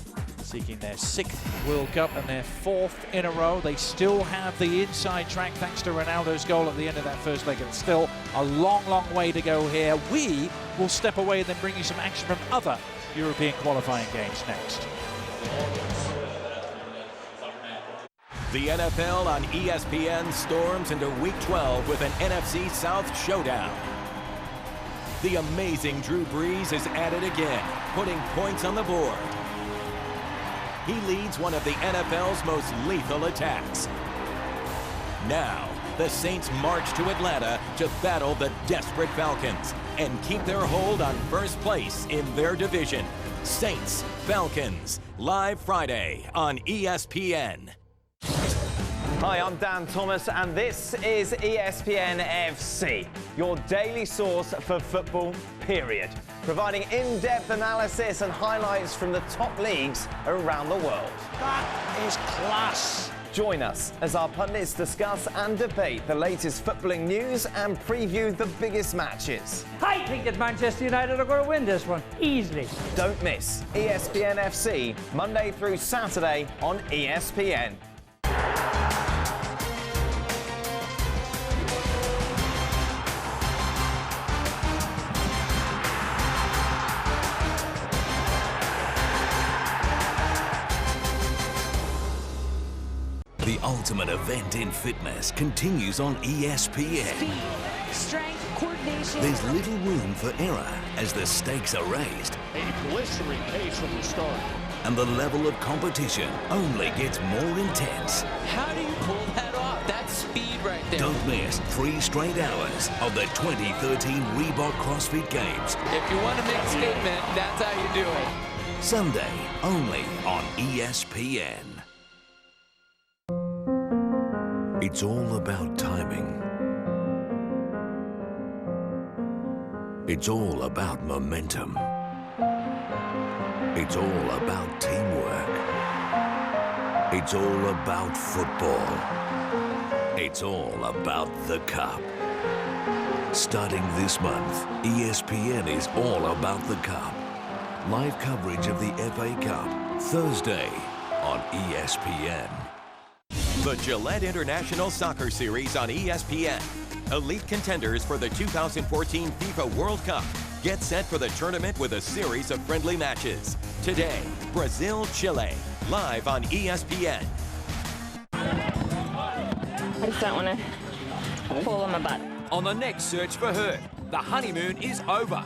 seeking their 6th World Cup and their 4th in a row. They still have the inside track thanks to Ronaldo's goal at the end of that first leg. It's still a long, long way to go here. We will step away and then bring you some action from other European qualifying games next. The NFL on ESPN storms into Week 12 with an NFC South showdown. The amazing Drew Brees is at it again, putting points on the board. He leads one of the NFL's most lethal attacks. Now, the Saints march to Atlanta to battle the desperate Falcons and keep their hold on first place in their division. Saints, Falcons, live Friday on ESPN. Hi, I'm Dan Thomas, and this is ESPN FC, your daily source for football, period. Providing in-depth analysis and highlights from the top leagues around the world. That is class. Join us as our pundits discuss and debate the latest footballing news and preview the biggest matches. I think that Manchester United are going to win this one, easily. Don't miss ESPN FC, Monday through Saturday on ESPN. The ultimate event in fitness continues on ESPN. Speed, strength, coordination. There's little room for error as the stakes are raised. A blistering pace from the start. And the level of competition only gets more intense. How do you pull that off? That's speed right there. Don't miss 3 straight hours of the 2013 Reebok CrossFit Games. If you want to make a statement, that's how you do it. Sunday, only on ESPN. It's all about timing. It's all about momentum. It's all about teamwork. It's all about football. It's all about the Cup. Starting this month, ESPN is all about the Cup. Live coverage of the FA Cup, Thursday on ESPN. The Gillette International Soccer Series on ESPN. Elite contenders for the 2014 FIFA World Cup. Get set for the tournament with a series of friendly matches. Today, Brazil-Chile, live on ESPN. I just don't want to fall on my butt. On the next Search for Her, the honeymoon is over.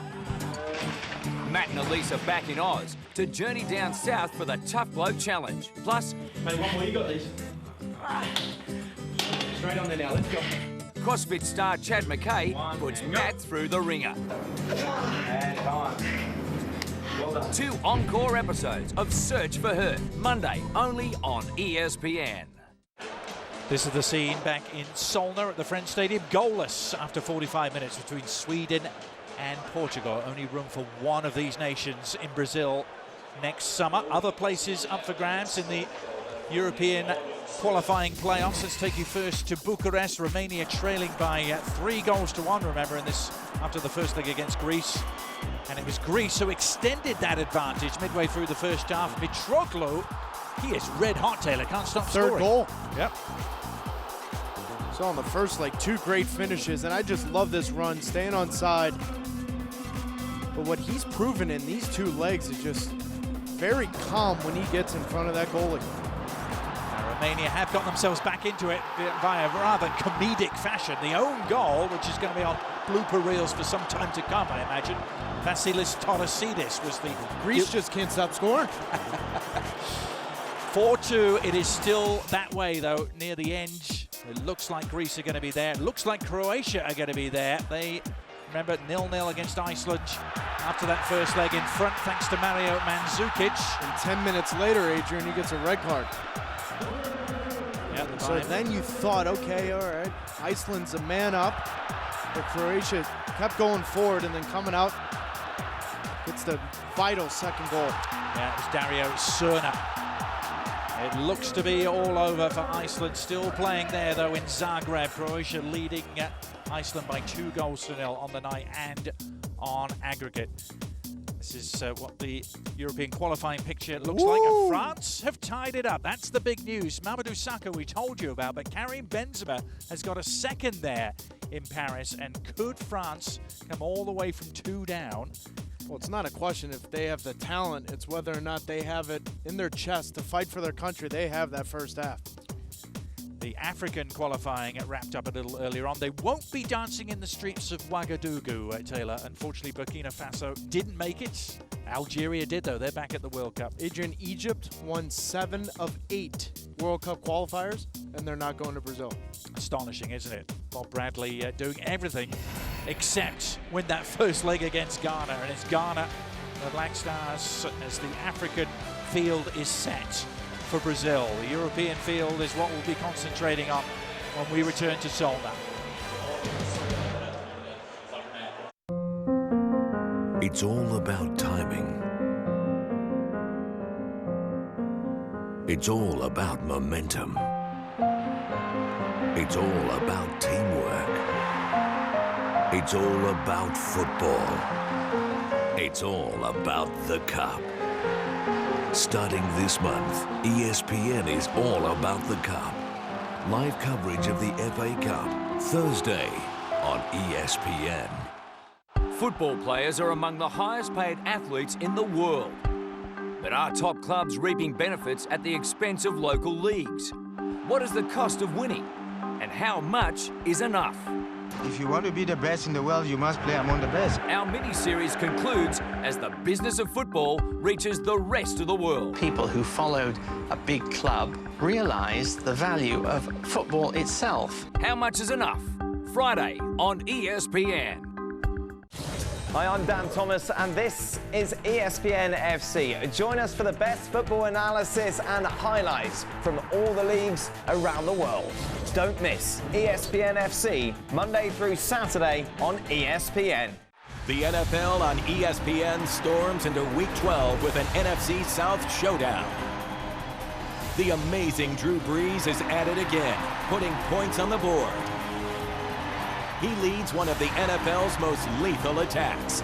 Matt and Elise are back in Oz to journey down south for the Tough Bloke Challenge. Plus, hey, one more, you got these. Straight on there now, let's go. CrossFit star Chad McKay puts Matt through the ringer. And time. Well done. 2 encore episodes of Search for Her, Monday only on ESPN. This is the scene back in Solna at the French Stadium. Goalless after 45 minutes between Sweden and Portugal. Only room for one of these nations in Brazil next summer. Other places up for grabs in the European qualifying playoffs. Let's take you first to Bucharest. Romania trailing by 3-1, remember, in this after the first leg against Greece. And it was Greece who extended that advantage midway through the first half. Mitroglou, he is red hot, Taylor. Can't stop scoring. Third goal. Yep. So on the first leg, 2 great finishes, and I just love this run, staying on side. But what he's proven in these 2 legs is just very calm when he gets in front of that goalie. Now, Romania have got themselves back into it via rather comedic fashion. The own goal, which is going to be on blooper reels for some time to come, I imagine. Vasilis Torosidis was the... Greece just can't stop scoring. 4-2, it is still that way, though, near the end. It looks like Greece are going to be there. It looks like Croatia are going to be there. They, remember, 0-0 against Iceland after that first leg in front, thanks to Mario Mandzukic. And 10 minutes later, Adrian, he gets a red card. Yeah, so then you thought, okay, all right, Iceland's a man up. But Croatia kept going forward and then coming out, gets the vital second goal. Yeah, it was Dario Srna. It looks to be all over for Iceland. Still playing there, though, in Zagreb. Croatia leading Iceland by 2-0 on the night and on aggregate. This is what the European qualifying picture looks like. And France have tied it up. That's the big news. Mamadou Sakho we told you about, but Karim Benzema has got a second there in Paris. And could France come all the way from 2 down? Well, it's not a question if they have the talent. It's whether or not they have it in their chest to fight for their country. They have that first half. The African qualifying wrapped up a little earlier on. They won't be dancing in the streets of Ouagadougou, Taylor. Unfortunately, Burkina Faso didn't make it. Algeria did, though. They're back at the World Cup. Adrian, Egypt won 7 of 8 World Cup qualifiers, and they're not going to Brazil. Astonishing, isn't it? Bob Bradley doing everything except win that first leg against Ghana. And it's Ghana, the Black Stars, as the African field is set for Brazil. The European field is what we'll be concentrating on when we return to Solna. It's all about timing. It's all about momentum. It's all about teamwork. It's all about football. It's all about the Cup. Starting this month, ESPN is all about the Cup. Live coverage of the FA Cup, Thursday on ESPN. Football players are among the highest paid athletes in the world. But are top clubs reaping benefits at the expense of local leagues? What is the cost of winning? And how much is enough? If you want to be the best in the world, you must play among the best. Our mini-series concludes as the business of football reaches the rest of the world. People who followed a big club realised the value of football itself. How much is enough? Friday on ESPN. Hi, I'm Dan Thomas, and this is ESPN FC. Join us for the best football analysis and highlights from all the leagues around the world. Don't miss ESPN FC, Monday through Saturday on ESPN. The NFL on ESPN storms into Week 12 with an NFC South showdown. The amazing Drew Brees is at it again, putting points on the board. He leads one of the NFL's most lethal attacks.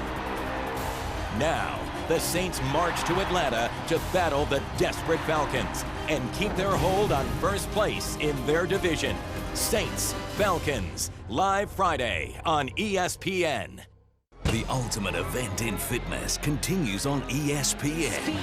Now, the Saints march to Atlanta to battle the desperate Falcons and keep their hold on first place in their division. Saints, Falcons, live Friday on ESPN. The ultimate event in fitness continues on ESPN. Speed,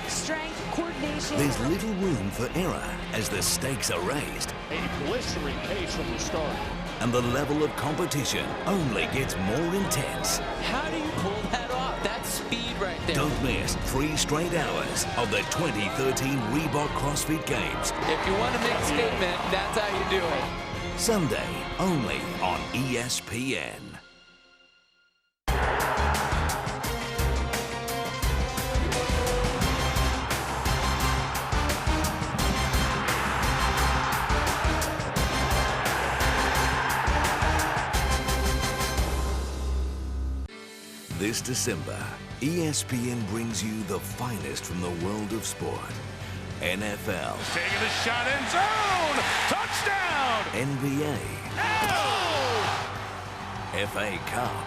strength, coordination. There's little room for error as the stakes are raised. A blistering pace from the start. And the level of competition only gets more intense. How do you pull that off? That's speed right there. Don't miss 3 straight hours of the 2013 Reebok CrossFit Games. If you want to make a statement, that's how you do it. Sunday, only on ESPN. This December, ESPN brings you the finest from the world of sport. NFL. Taking a shot in zone. Touchdown. NBA. Oh! FA Cup.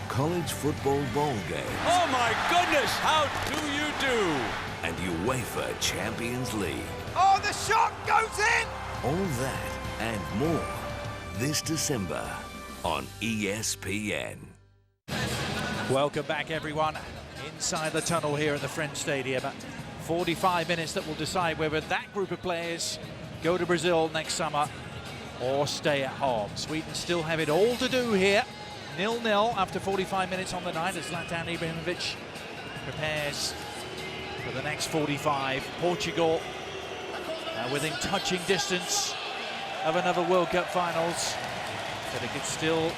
College football bowl game. Oh my goodness, how do you do? And UEFA Champions League. Oh, the shot goes in! All that and more this December on ESPN. Welcome back, everyone, inside the tunnel here at the Friends Stadium. 45 minutes that will decide whether that group of players go to Brazil next summer or stay at home. Sweden still have it all to do here. 0-0 after 45 minutes on the night as Zlatan Ibrahimovic prepares for the next 45. Portugal within touching distance of another World Cup finals, but it could still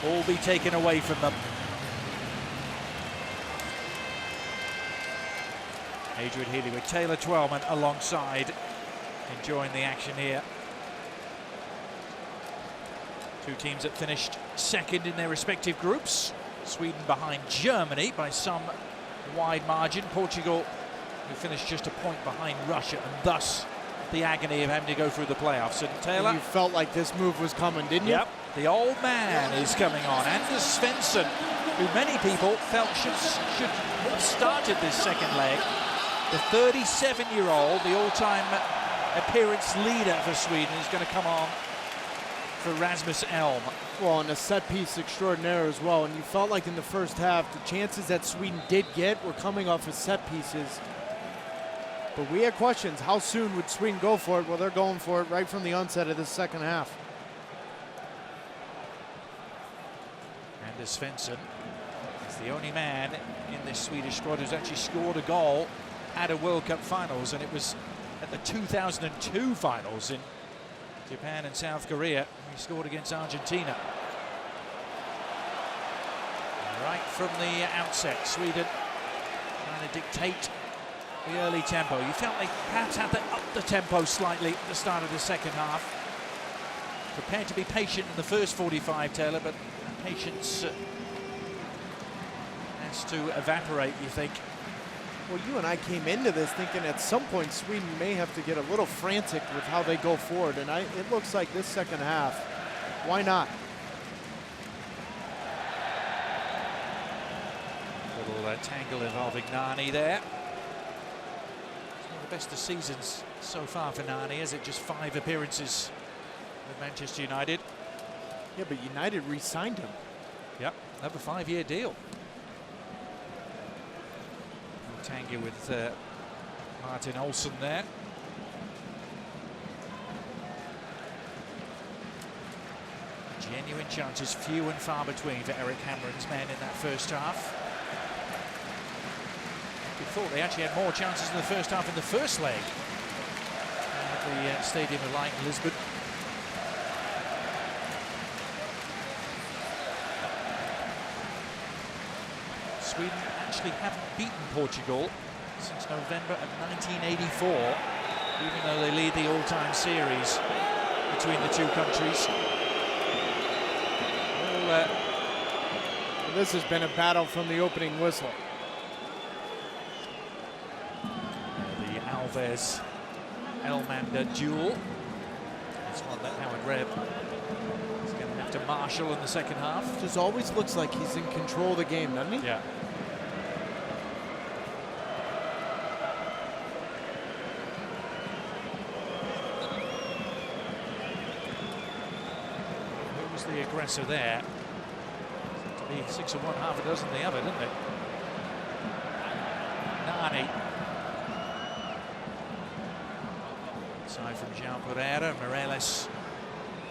all be taken away from them. Adrian Healy with Taylor Twellman alongside, enjoying the action here. Two teams that finished second in their respective groups. Sweden behind Germany by some wide margin. Portugal, who finished just a point behind Russia, and thus the agony of having to go through the playoffs. And Taylor, and you felt like this move was coming, didn't you? Yep. The old man is coming on. Anders Svensson, who many people felt should have started this second leg. The 37-year-old, the all-time appearance leader for Sweden, is going to come on for Rasmus Elm. Well, and a set piece extraordinaire as well. And you felt like in the first half, the chances that Sweden did get were coming off of set pieces. But we had questions. How soon would Sweden go for it? Well, they're going for it right from the onset of the second half. Anders Svensson is the only man in this Swedish squad who's actually scored a goal at a World Cup finals, and it was at the 2002 finals in Japan and South Korea. He scored against Argentina. Right from the outset, Sweden trying to dictate the early tempo. You felt they perhaps had to up the tempo slightly at the start of the second half. Prepared to be patient in the first 45, Taylor, but that patience has to evaporate, you think. Well, you and I came into this thinking at some point Sweden may have to get a little frantic with how they go forward, and it looks like this second half, why not? Little tangle involving Nani there. It's one of the best of seasons so far for Nani, is it? Just 5 appearances with Manchester United. Yeah, but United re-signed him. Yep, another 5-year deal. Tango with Martin Olsen there. Genuine chances, few and far between for Eric Hamren's men in that first half. We thought they actually had more chances in the first half in the first leg at the Stadium of Light in Lisbon. Sweden actually haven't beaten Portugal since November of 1984, even though they lead the all-time series between the two countries. All And this has been a battle from the opening whistle. The Alves Elmander duel. That's one that Howard Rebb is going to have to marshal in the second half. Just always looks like he's in control of the game, doesn't he? Yeah. Who was the aggressor there? To be 6 of one, half a dozen the other, didn't it? Nani. Side from João Pereira. Morelos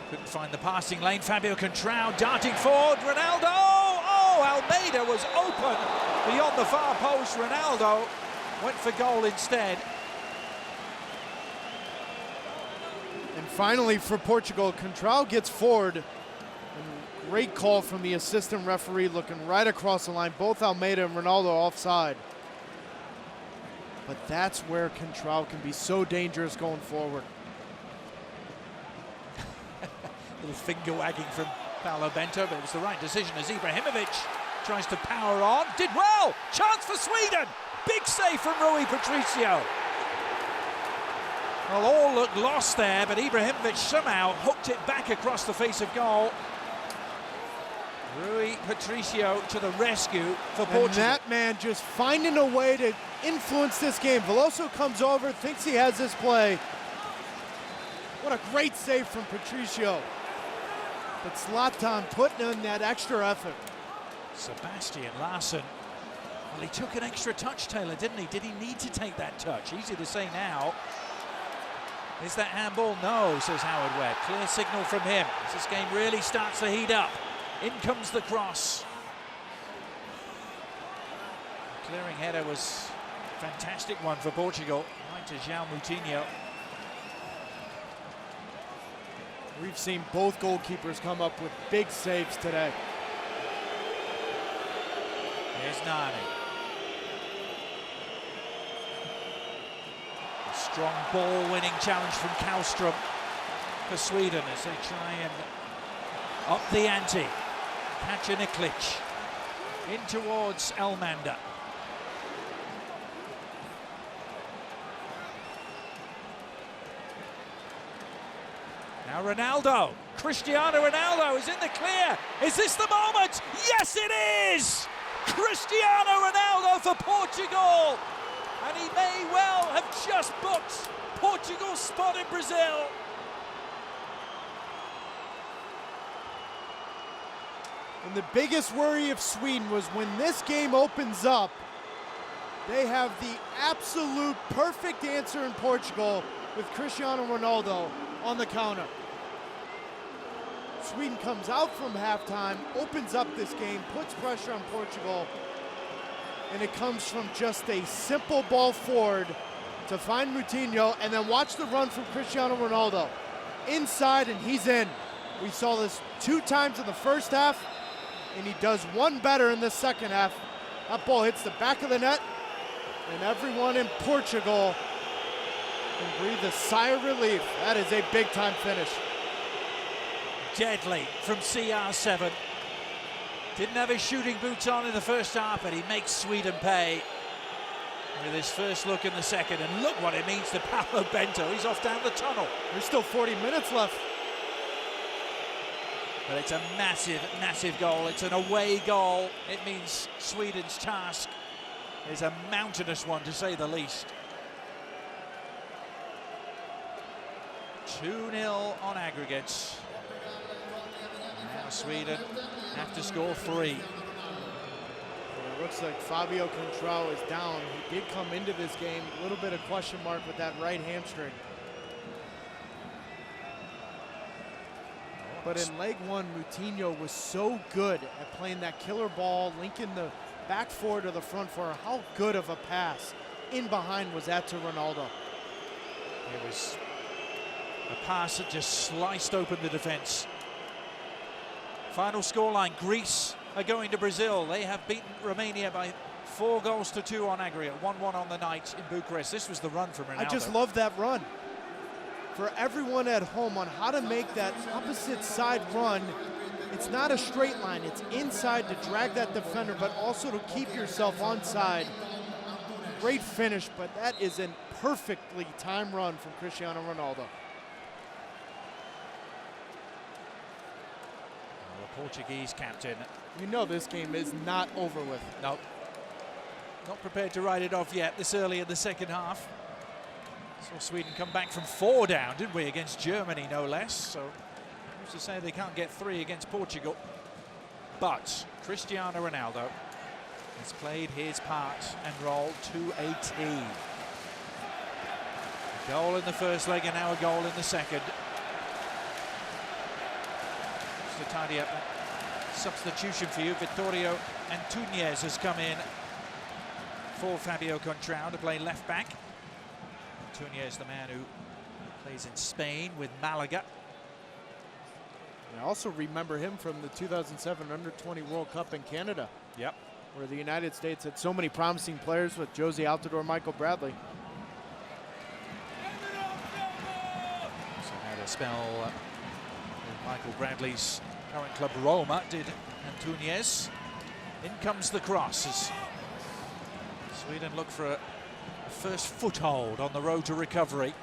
couldn't find the passing lane. Fabio Contrao darting forward. Ronaldo! Oh, Almeida was open beyond the far post. Ronaldo went for goal instead. And finally for Portugal, Contrao gets forward. And great call from the assistant referee, looking right across the line. Both Almeida and Ronaldo offside. But that's where Contrao can be so dangerous going forward. Little finger wagging from Paulo Bento, but it was the right decision as Ibrahimovic tries to power on. Did well! Chance for Sweden! Big save from Rui Patricio. Well, all looked lost there, but Ibrahimovic somehow hooked it back across the face of goal. Rui Patricio to the rescue for Portugal. And that man just finding a way to influence this game. Veloso comes over, thinks he has this play. What a great save from Patricio. But Zlatan putting in that extra effort. Sebastian Larsson. Well, he took an extra touch, Taylor, didn't he? Did he need to take that touch? Easy to say now. Is that handball? No, says Howard Webb. Clear signal from him as this game really starts to heat up. In comes the cross. The clearing header was a fantastic one for Portugal. Right to João Moutinho. We've seen both goalkeepers come up with big saves today. Here's Nani. A strong ball-winning challenge from Kallstrom for Sweden as they try and up the ante. Kacaniklic in towards Elmander. Now Ronaldo, Cristiano Ronaldo is in the clear. Is this the moment? Yes, it is! Cristiano Ronaldo for Portugal. And he may well have just booked Portugal's spot in Brazil. And the biggest worry of Sweden was when this game opens up, they have the absolute perfect answer in Portugal with Cristiano Ronaldo on the counter. Sweden comes out from halftime, opens up this game, puts pressure on Portugal, and it comes from just a simple ball forward to find Moutinho, and then watch the run from Cristiano Ronaldo. Inside, and he's in. We saw this 2 times in the first half, and he does one better in the second half. That ball hits the back of the net, and everyone in Portugal can breathe a sigh of relief. That is a big-time finish. Deadly from CR7. Didn't have his shooting boots on in the first half, but he makes Sweden pay with his first look in the second. And look what it means to Paulo Bento. He's off down the tunnel. There's still 40 minutes left. But it's a massive, massive goal. It's an away goal. It means Sweden's task is a mountainous one, to say the least. 2-0 on aggregates. Now Sweden have to score 3. It looks like Fabio Contrao is down. He did come into this game, a little bit of question mark with that right hamstring. But in leg 1, Moutinho was so good at playing that killer ball, linking the back four to the front four. How good of a pass in behind was that to Ronaldo? It was a pass that just sliced open the defense. Final scoreline, Greece are going to Brazil. They have beaten Romania by 4-2 on aggregate, 1-1 on the night in Bucharest. This was the run from Ronaldo. I just love that run. for everyone at home on how to make that opposite side run. It's not a straight line, it's inside to drag that defender, but also to keep yourself onside. Great finish, but that is a perfectly timed run from Cristiano Ronaldo. The Portuguese captain. You know this game is not over with. No. Not prepared to write it off yet this early in the second half. Saw Sweden come back from 4 down, didn't we, against Germany, no less. So, who's to say they can't get 3 against Portugal? But Cristiano Ronaldo has played his part and role to a T. A goal in the first leg and now a goal in the second. Just to tidy up that substitution for you, Vittorio Antunes has come in for Fabio Contrao to play left back. Antunes, the man who plays in Spain with Malaga. I also remember him from the 2007 Under-20 World Cup in Canada. Yep. Where the United States had so many promising players with Josie Altidore, Michael Bradley. So had a spell with Michael Bradley's current club Roma, did Antunes. In comes the cross as Sweden look for a first foothold on the road to recovery.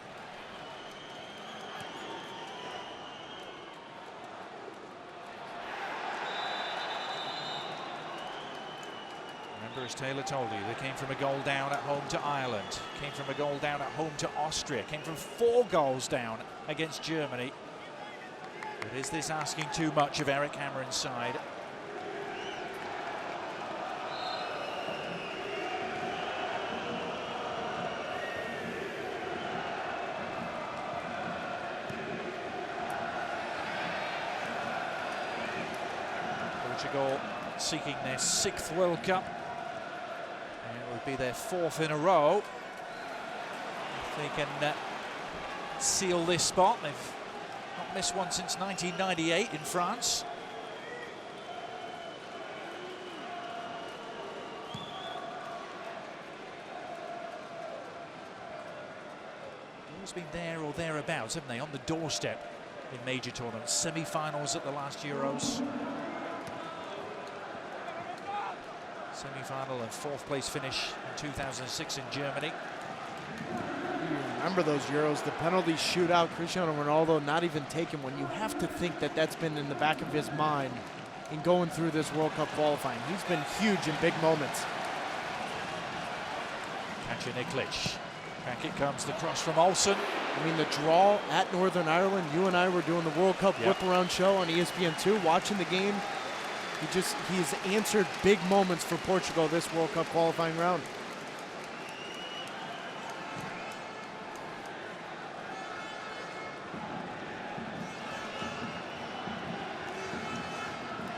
Remember, as Taylor told you, they came from a goal down at home to Ireland, came from a goal down at home to Austria, came from 4 goals down against Germany. But is this asking too much of Eric Hamren's side? Portugal seeking their 6th World Cup. And it would be their 4th in a row. If they can seal this spot. They've not missed one since 1998 in France. Always been there or thereabouts, haven't they? On the doorstep in major tournaments. Semi-finals at the last Euros. Semi-final and 4th place finish in 2006 in Germany. You remember those Euros, the penalty shootout, Cristiano Ronaldo not even taken one. You have to think that that's been in the back of his mind in going through this World Cup qualifying. He's been huge in big moments. Kacaniklic. Back it comes, the cross from Olsen. I mean, the draw at Northern Ireland, you and I were doing the World Cup whip around show on ESPN2, watching the game. He's answered big moments for Portugal this World Cup qualifying round.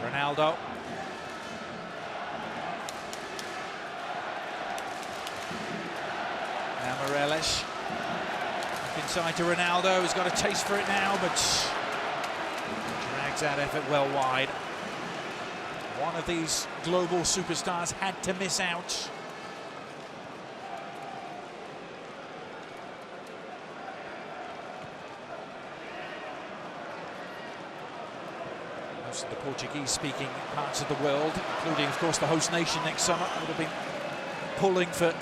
Ronaldo. Now Morelos. Inside to Ronaldo, who's got a taste for it now, but drags that effort well wide. One of these global superstars had to miss out. Most of the Portuguese-speaking parts of the world, including, of course, the host nation next summer, would have been pulling for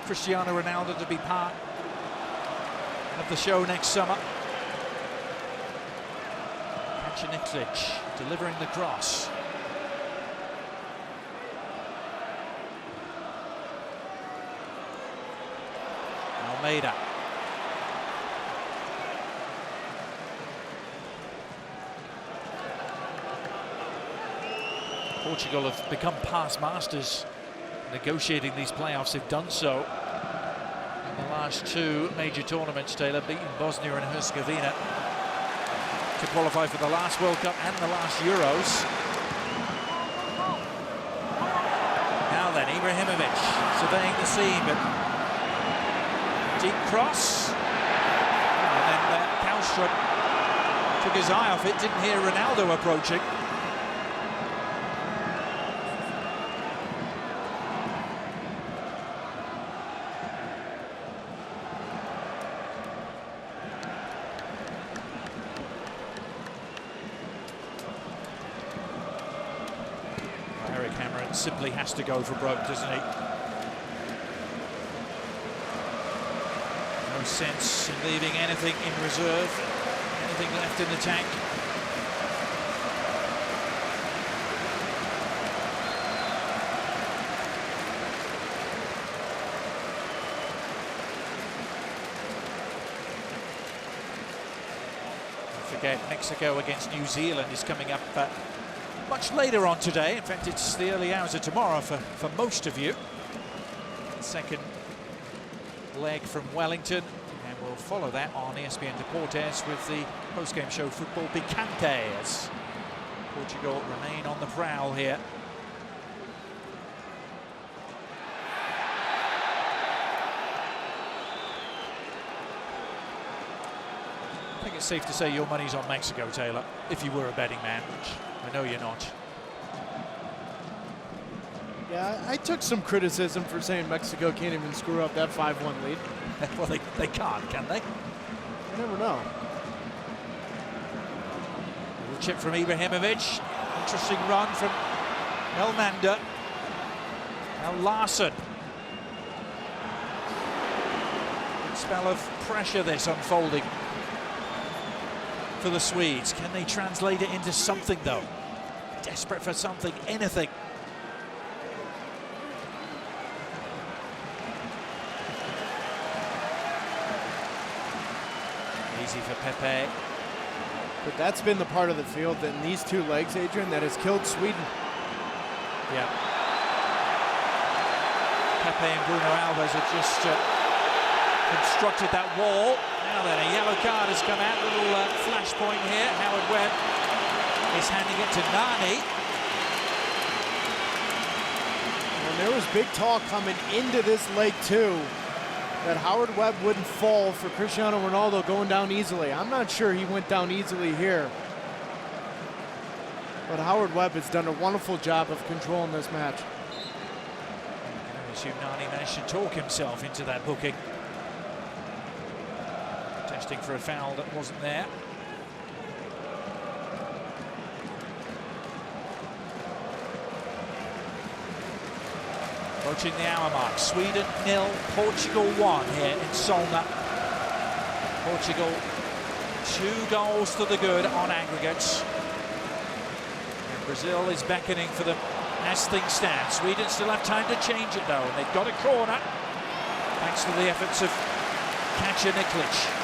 Cristiano Ronaldo to be part of the show next summer. Kacaniklic delivering the cross. Almeida. Portugal have become past masters negotiating these playoffs. They've done so in the last 2 major tournaments, Taylor, beating Bosnia and Herzegovina to qualify for the last World Cup and the last Euros. Now then, Ibrahimovic surveying the scene, but deep cross. And then Kallström took his eye off it, didn't hear Ronaldo approaching. simply has to go for broke, doesn't he? No sense in leaving anything in reserve, anything left in the tank. Don't forget, Mexico against New Zealand is coming up much later on today. In fact, it's the early hours of tomorrow for most of you. Second leg from Wellington, and we'll follow that on ESPN Deportes with the post-game show Football Picante as Portugal remain on the prowl here. I think it's safe to say your money's on Mexico, Taylor, if you were a betting man, which I know you're not. Yeah, I took some criticism for saying Mexico can't even screw up that 5-1 lead. Well, they can't, can they? You never know. Little chip from Ibrahimovic. Interesting run from Elmander. Now Larsson. Big spell of pressure this unfolding for the Swedes. Can they translate it into something, though? Desperate for something, anything. Easy for Pepe. But that's been the part of the field that in these two legs, Adrian, that has killed Sweden. Yeah. Pepe and Bruno Alves have just constructed that wall. Now then, a yellow card has come out. Little flashpoint here. Howard Webb is handing it to Nani. And there was big talk coming into this leg too, that Howard Webb wouldn't fall for Cristiano Ronaldo going down easily. I'm not sure he went down easily here. But Howard Webb has done a wonderful job of controlling this match. I assume Nani managed to talk himself into that booking. Testing for a foul that wasn't there. Approaching the hour mark. Sweden 0, Portugal 1 here in Solna. Portugal 2 goals to the good on aggregates. And Brazil is beckoning for them as things stand. Sweden still have time to change it though, and they've got a corner thanks to the efforts of Katja Niklic.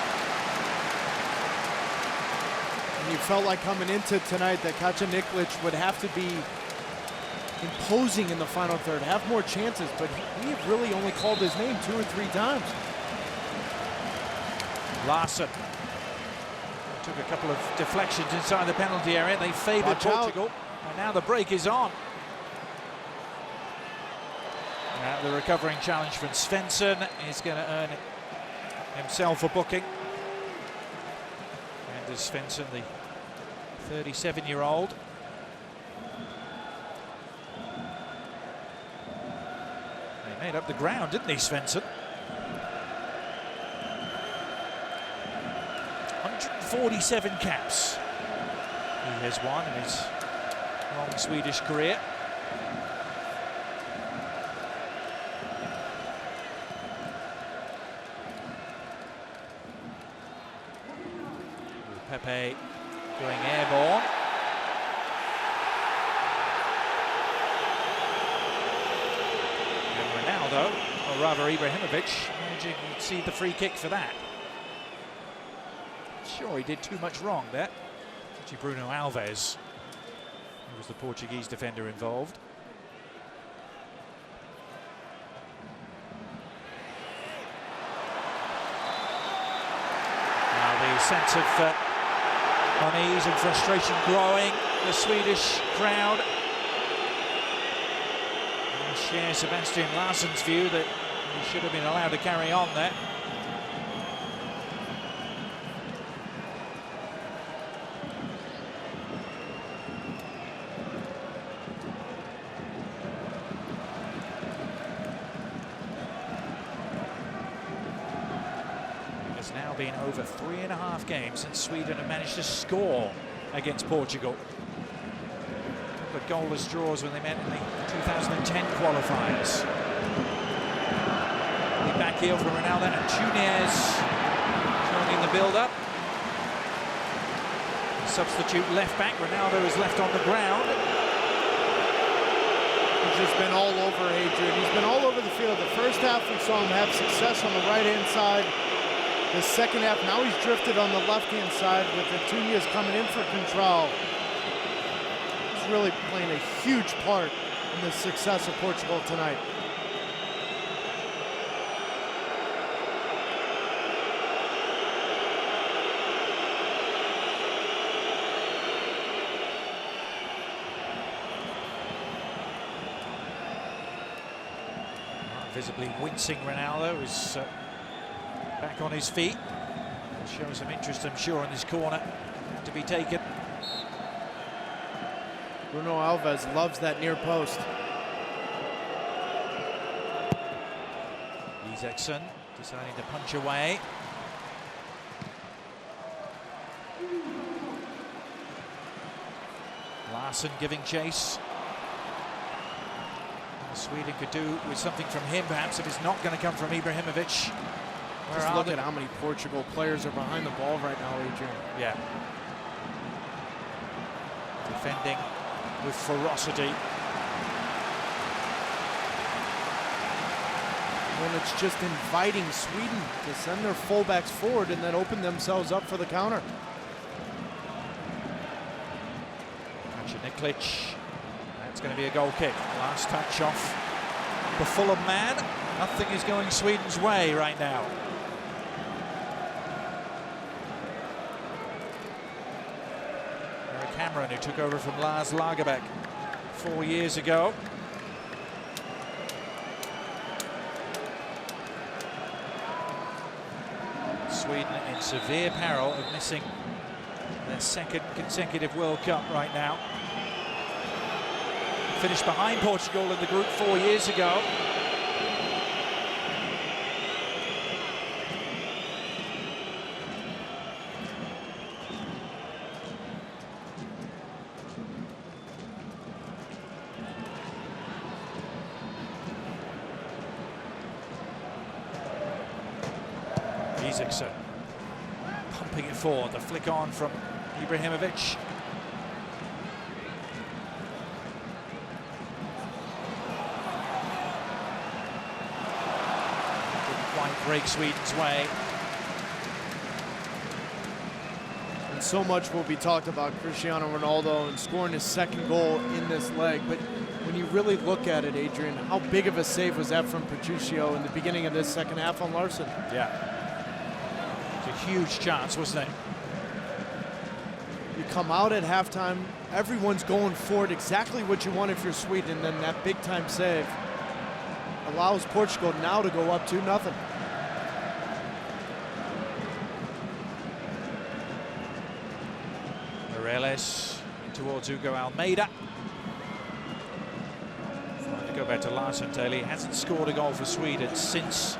And you felt like coming into tonight that Katja Niklic would have to be imposing in the final third, have more chances, but we have really only called his name 2 or 3 times. Larsson took a couple of deflections inside the penalty area. They favoured Portugal, and now the break is on. Now the recovering challenge from Svensson is going to earn himself a booking. Anders Svensson, the 37-year-old. He made up the ground, didn't he, Svensson? 147 caps he has won in his long Swedish career. Pepe going airborne. And Ronaldo, or rather Ibrahimovic, managing to see the free kick for that. Sure, he did too much wrong there. Actually, Bruno Alves, who was the Portuguese defender involved. Now the sense of unease and frustration growing. The Swedish crowd share Sebastian Larsson's view that he should have been allowed to carry on there. It's now been over 3.5 games since Sweden have managed to score against Portugal. couple of goalless draws when they met in the 2010 qualifiers. The back heel from Ronaldo and Túnez joining the build-up. Substitute left back, Ronaldo is left on the ground. He's just been all over Adrian. He's been all over the field. The first half we saw him have success on the right-hand side. The second half, now he's drifted on the left-hand side with Túnez coming in for control. He's really playing a huge part in the success of Portugal tonight. Visibly wincing Ronaldo is back on his feet. Showing some interest, I'm sure, in this corner to be taken. Bruno Alves loves that near post. Isaacson deciding to punch away. Larsson giving chase. Sweden could do with something from him, perhaps, if it's not going to come from Ibrahimovic. Just look at how many Portugal players are behind the ball right now, Adrian. Yeah. Defending with ferocity. And it's just inviting Sweden to send their fullbacks forward and then open themselves up for the counter. Niklic. That's going to be a goal kick. Last touch off the Fulham man. Nothing is going Sweden's way right now. Cameron, who took over from Lars Lagerbäck 4 years ago. Sweden in severe peril of missing their second consecutive World Cup right now. Finished behind Portugal in the group 4 years ago. Isaacson pumping it forward, the flick on from Ibrahimovic. Break Sweden's way. And so much will be talked about Cristiano Ronaldo and scoring his second goal in this leg, but when you really look at it, Adrian, how big of a save was that from Patricio in the beginning of this second half on Larsson? Yeah. It's a huge chance, wasn't it? You come out at halftime, everyone's going for it, exactly what you want if you're Sweden, and then that big time save allows Portugal now to go up 2-0. Moreles towards Hugo Almeida. Trying to go back to Larsson Taylor. He hasn't scored a goal for Sweden since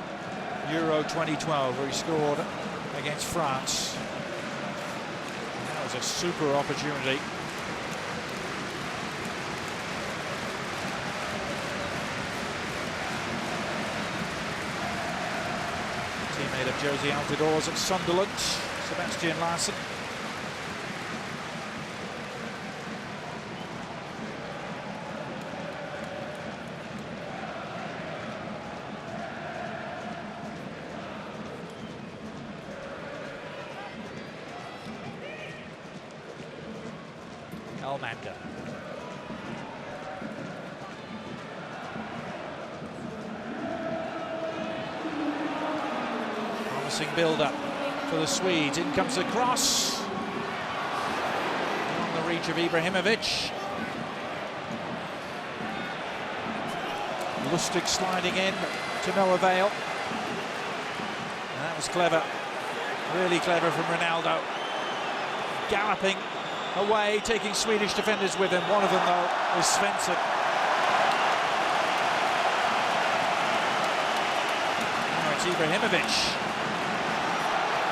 Euro 2012, where he scored against France. And that was a super opportunity. Teammate of Josie Altidor's at Sunderland, Sebastian Larsson. Almeida. Promising build-up for the Swedes. In comes the cross. On the reach of Ibrahimovic. Lustig sliding in to no avail. And that was clever. Really clever from Ronaldo. Galloping away, taking Swedish defenders with him. One of them, though, was Svensson. Now it's Ibrahimovic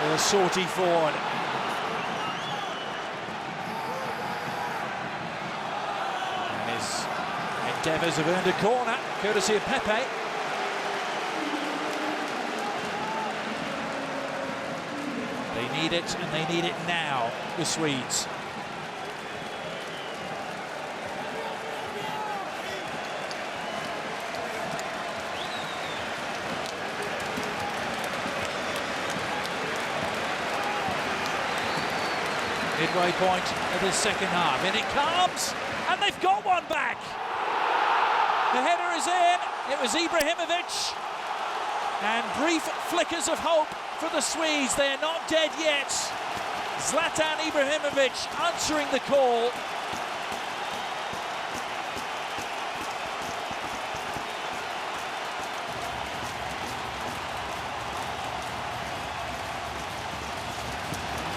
with a sortie forward. Devers have earned a corner, courtesy of Pepe. They need it, and they need it now, the Swedes. Midway point of the second half. In it comes, and they've got one back. The header is in. It was Ibrahimovic. And brief flickers of hope for the Swedes. They are not dead yet. Zlatan Ibrahimovic answering the call.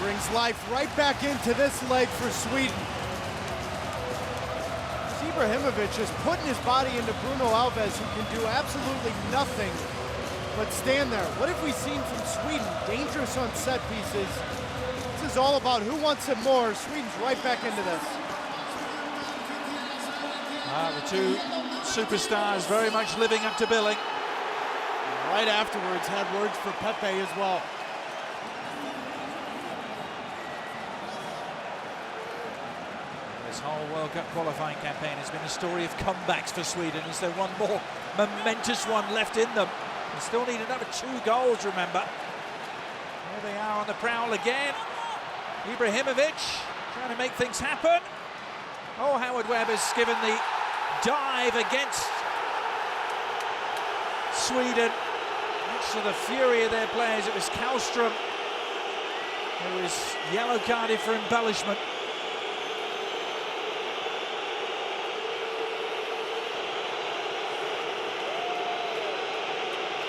Brings life right back into this leg for Sweden. Ibrahimovic is putting his body into Bruno Alves, who can do absolutely nothing but stand there. What have we seen from Sweden? Dangerous on set pieces. This is all about who wants it more. Sweden's right back into this. The two superstars very much living up to billing. Right afterwards, had words for Pepe as well. This whole World Cup qualifying campaign has been a story of comebacks for Sweden. Is there one more momentous one left in them? They still need another 2 goals, remember. Here they are on the prowl again. Ibrahimovic trying to make things happen. Oh, Howard Webb has given the dive against Sweden. Much to the fury of their players, it was Kallström who was yellow carded for embellishment.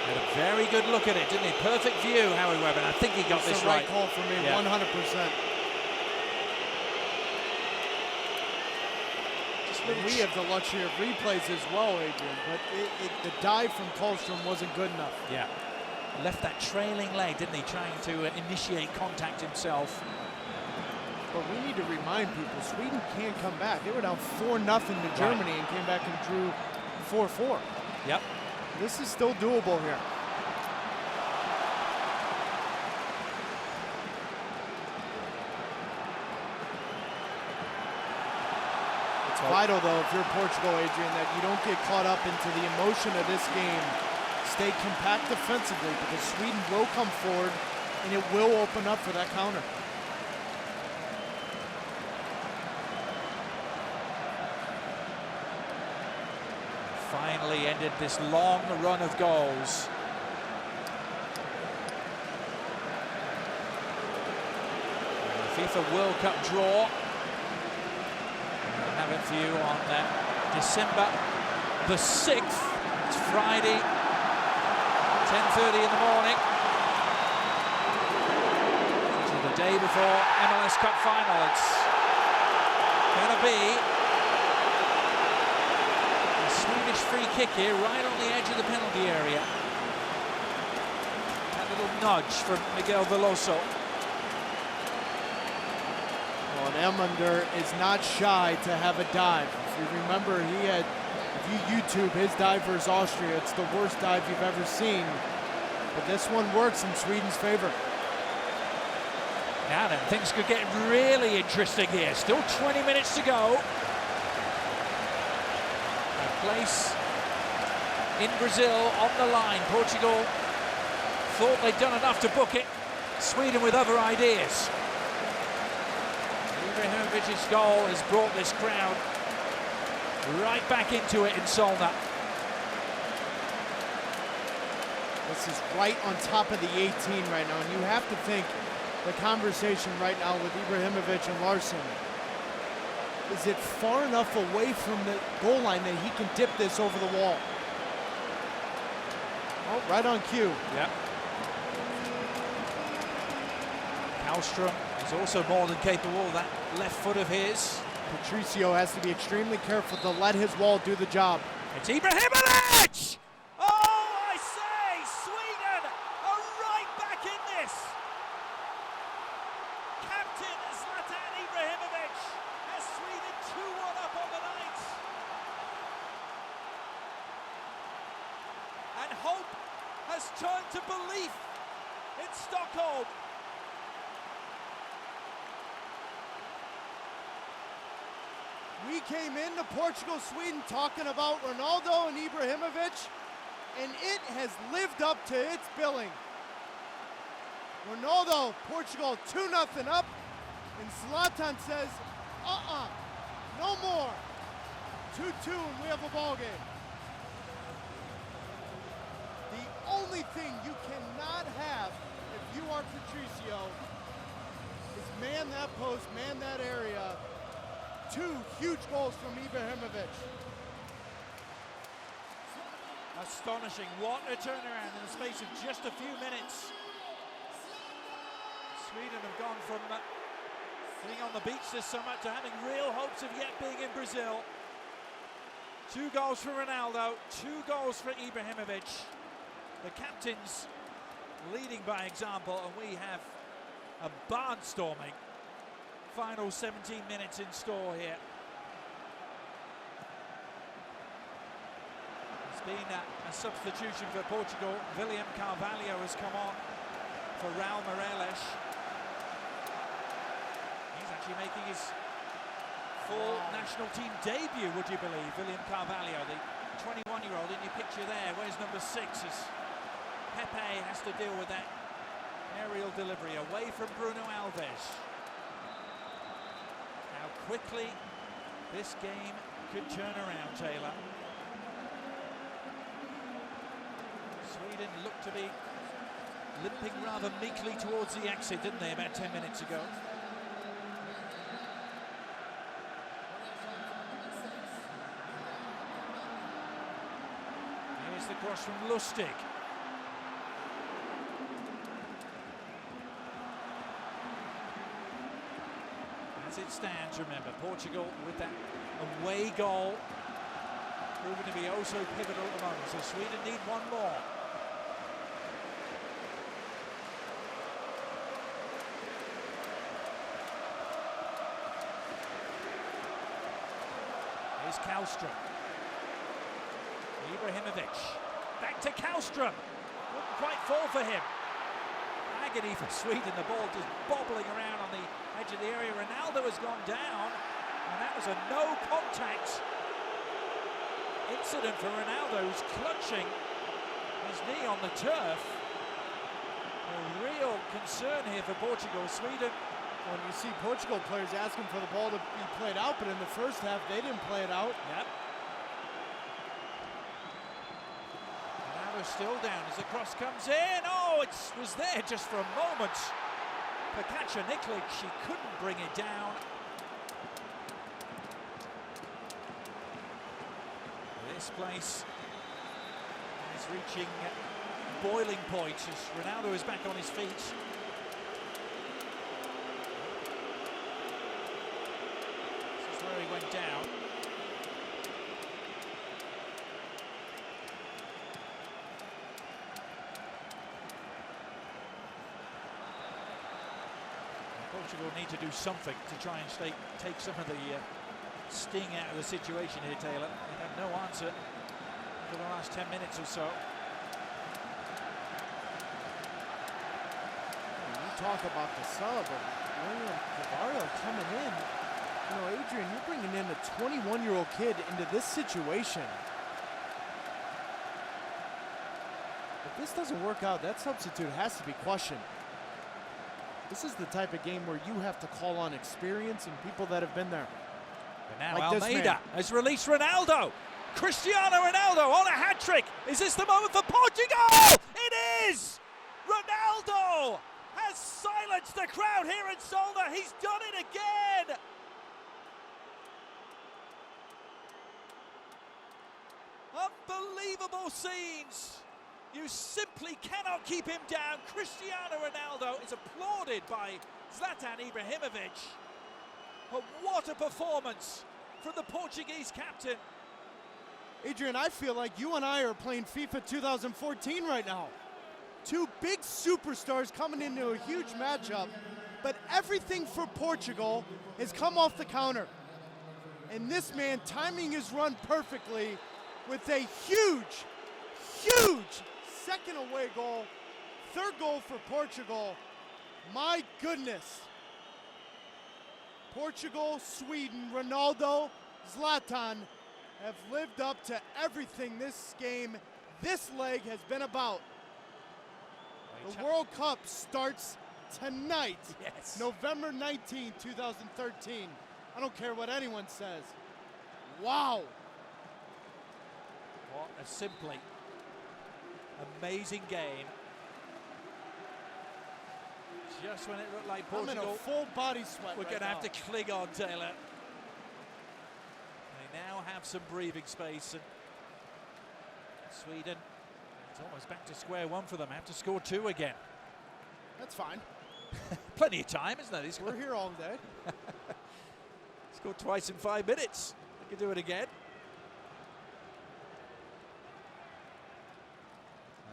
Had a very good look at it, didn't he? Perfect view, Howard Webb, and I think he got It's this the right call for me, 100%. We have the luxury of replays as well, Adrian, but the dive from Kallström wasn't good enough. Yeah, left that trailing leg, didn't he, trying to initiate contact himself. But we need to remind people, Sweden can't come back. They were down 4-0 to Germany and came back and drew 4-4. Yep. This is still doable here. It's vital, though, if you're Portugal, Adrian, that you don't get caught up into the emotion of this game. Stay compact defensively, because Sweden will come forward, and it will open up for that counter. Finally ended this long run of goals. FIFA World Cup draw. We'll have it for you on December the 6th. It's Friday, 10:30 in the morning. Which is the day before MLS Cup final. It's going to be Swedish free kick here, right on the edge of the penalty area. That little nudge from Miguel Veloso. Well, and Elmander is not shy to have a dive. If you remember, if you YouTube his dive versus Austria, it's the worst dive you've ever seen. But this one works in Sweden's favor. Now then, things could get really interesting here. Still 20 minutes to go. Place in Brazil on the line. Portugal thought they'd done enough to book it. Sweden with other ideas. Ibrahimovic's goal has brought this crowd right back into it in Solna. This is right on top of the 18 right now, and you have to think the conversation right now with Ibrahimovic and Larsson. Is it far enough away from the goal line that he can dip this over the wall? Oh, right on cue. Yep. Kallström is also more than capable of that left foot of his. Patricio has to be extremely careful to let his wall do the job. It's Ibrahimovic! Oh, I say, Sweden are right back in this. Captain Zlatan Ibrahimovic has Sweden 2-1 up on the night. has turned to belief in Stockholm. We came into Portugal, Sweden talking about Ronaldo and Ibrahimovic, and it has lived up to its billing. Ronaldo, Portugal 2-0 up, and Zlatan says, no more. 2-2 and we have a ball game. The only thing you cannot have if you are Patricio is man that post, man that area. 2 huge goals from Ibrahimovic. Astonishing. What a turnaround in the space of just a few minutes. Sweden have gone from being on the beach this summer to having real hopes of yet being in Brazil. 2 goals for Ronaldo, 2 goals for Ibrahimovic. The captains leading by example, and we have a barnstorming final 17 minutes in store here. It's been a substitution for Portugal. William Carvalho has come on for Raul Meireles. He's actually making his full national team debut, would you believe? William Carvalho, the 21-year-old in your picture there. Where's number 6? As Pepe has to deal with that aerial delivery away from Bruno Alves. How quickly this game could turn around, Taylor. Sweden looked to be limping rather meekly towards the exit, didn't they, about 10 minutes ago? Here's the cross from Lustig. As it stands, remember, Portugal with that away goal proven to be oh so pivotal at the moment, so Sweden need one more. Here's Kallström. Ibrahimovic. Back to Kallström. Wouldn't quite fall for him. Agony for Sweden. The ball just bobbling around on the edge of the area. Ronaldo has gone down, and that was a no contact incident for Ronaldo, who's clutching his knee on the turf. A real concern here for Portugal. Sweden. When you see Portugal players asking for the ball to be played out, but in the first half they didn't play it out. Yep. Ronaldo's still down as the cross comes in. Oh, it was there just for a moment. For Katja Nikolic, she couldn't bring it down. This place is reaching boiling point as Ronaldo is back on his feet. This is where he went down. Portugal need to do something to try and take some of the sting out of the situation here, Taylor. They've had no answer for the last 10 minutes or so. You talk about the sub of William Carvalho coming in. You know, Adrian, you're bringing in a 21-year-old kid into this situation. If this doesn't work out, that substitute has to be questioned. This is the type of game where you have to call on experience and people that have been there. But now like Almeida has released Ronaldo. Cristiano Ronaldo on a hat-trick. Is this the moment for Portugal? It is! Ronaldo has silenced the crowd here in Solna. He's done it again! Unbelievable scenes. You simply cannot keep him down. Cristiano Ronaldo is applauded by Zlatan Ibrahimovic. But what a performance from the Portuguese captain. Adrian, I feel like you and I are playing FIFA 2014 right now. 2 big superstars coming into a huge matchup, but everything for Portugal has come off the counter. And this man timing his run perfectly with a huge second away goal, third goal for Portugal. My goodness. Portugal, Sweden, Ronaldo, Zlatan have lived up to everything this game, this leg has been about. The World Cup starts tonight, yes. November 19, 2013. I don't care what anyone says. Wow. What a simply amazing game. Just when it looked like Portugal, I'm in a full body sweat. We're right going to now. have to cling on, Taylor. They now have some breathing space, and Sweden, it's almost back to square one for them. Have to score 2 again. That's fine. Plenty of time, isn't there? We're here all day. Scored twice in 5 minutes. They can do it again.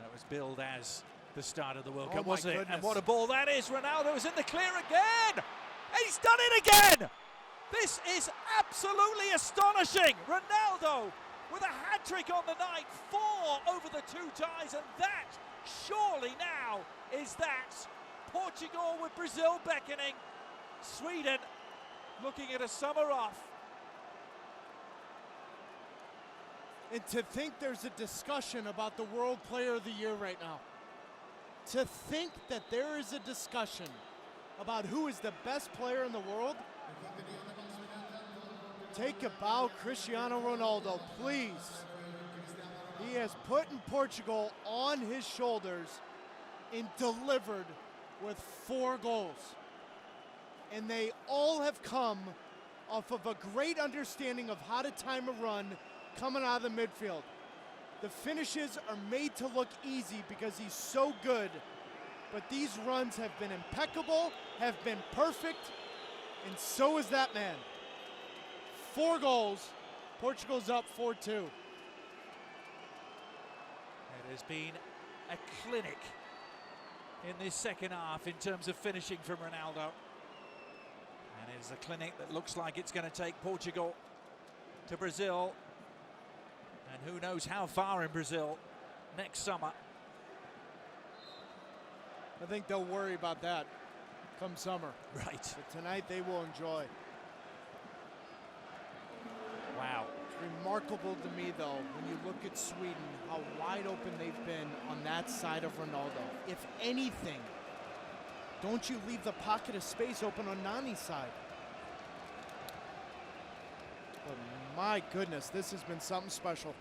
That was billed as the start of the World Cup, wasn't it? And what a ball that is. Ronaldo is in the clear again. He's done it again. This is absolutely astonishing. Ronaldo with a hat-trick on the night, 4 over the 2 ties, and that, surely now, is that. Portugal with Brazil beckoning. Sweden looking at a summer off. And to think there's a discussion about the World Player of the Year right now. To think that there is a discussion about who is the best player in the world. Take a bow, Cristiano Ronaldo, please. He has put in Portugal on his shoulders and delivered with 4 goals. And they all have come off of a great understanding of how to time a run coming out of the midfield. The finishes are made to look easy because he's so good, but these runs have been impeccable, have been perfect, and so is that man. 4 goals, Portugal's up 4-2. It has been a clinic in this second half in terms of finishing from Ronaldo. And it is a clinic that looks like it's going to take Portugal to Brazil. And who knows how far in Brazil next summer. I think they'll worry about that come summer. Right. But tonight they will enjoy. Wow. It's remarkable to me, though, when you look at Sweden, how wide open they've been on that side of Ronaldo. If anything, don't you leave the pocket of space open on Nani's side. But my goodness, this has been something special.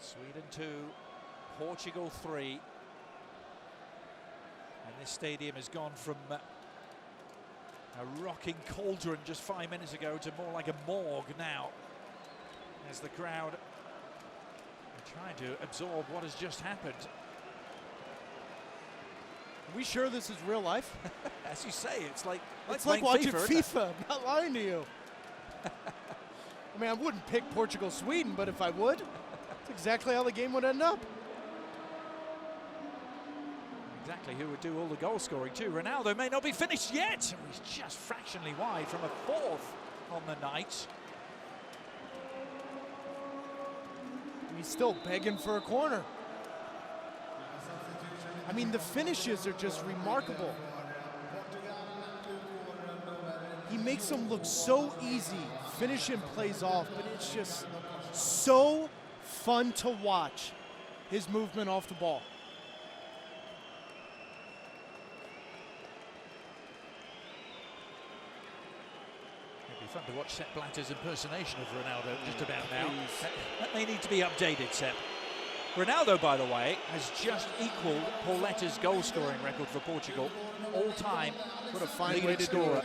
Sweden 2, Portugal 3. And this stadium has gone from a rocking cauldron just 5 minutes ago to more like a morgue now, as the crowd are trying to absorb what has just happened. Are we sure this is real life? As you say, it's like watching FIFA. I'm not lying to you. I mean, I wouldn't pick Portugal-Sweden, but if I would, that's exactly how the game would end up. Exactly who would do all the goal scoring too. Ronaldo may not be finished yet. He's just fractionally wide from a 4th on the night. He's still begging for a corner. I mean, the finishes are just remarkable. He makes them look so easy. Finishing plays off, but it's just so fun to watch his movement off the ball. It'd be fun to watch Sepp Blatter's impersonation of Ronaldo just about now. That may need to be updated, Sepp. Ronaldo, by the way, has just equaled Pauletta's goal-scoring record for Portugal, all-time. What a fine way to do it.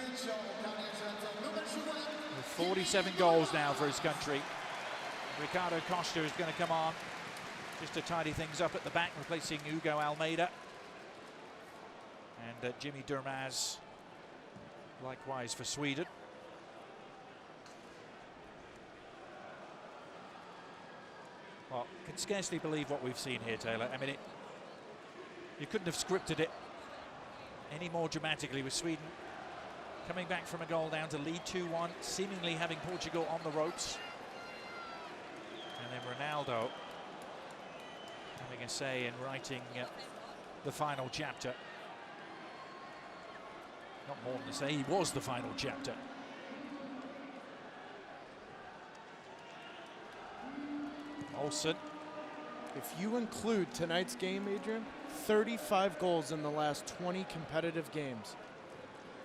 With 47 goals now for his country. Ricardo Costa is going to come on just to tidy things up at the back, replacing Hugo Almeida. And Jimmy Durmaz, likewise for Sweden. Well, can scarcely believe what we've seen here, Taylor. I mean, you couldn't have scripted it any more dramatically, with Sweden coming back from a goal down to lead 2-1, seemingly having Portugal on the ropes. And then Ronaldo having a say in writing the final chapter. Not more than to say he was the final chapter. Olsen. If you include tonight's game, Adrian, 35 goals in the last 20 competitive games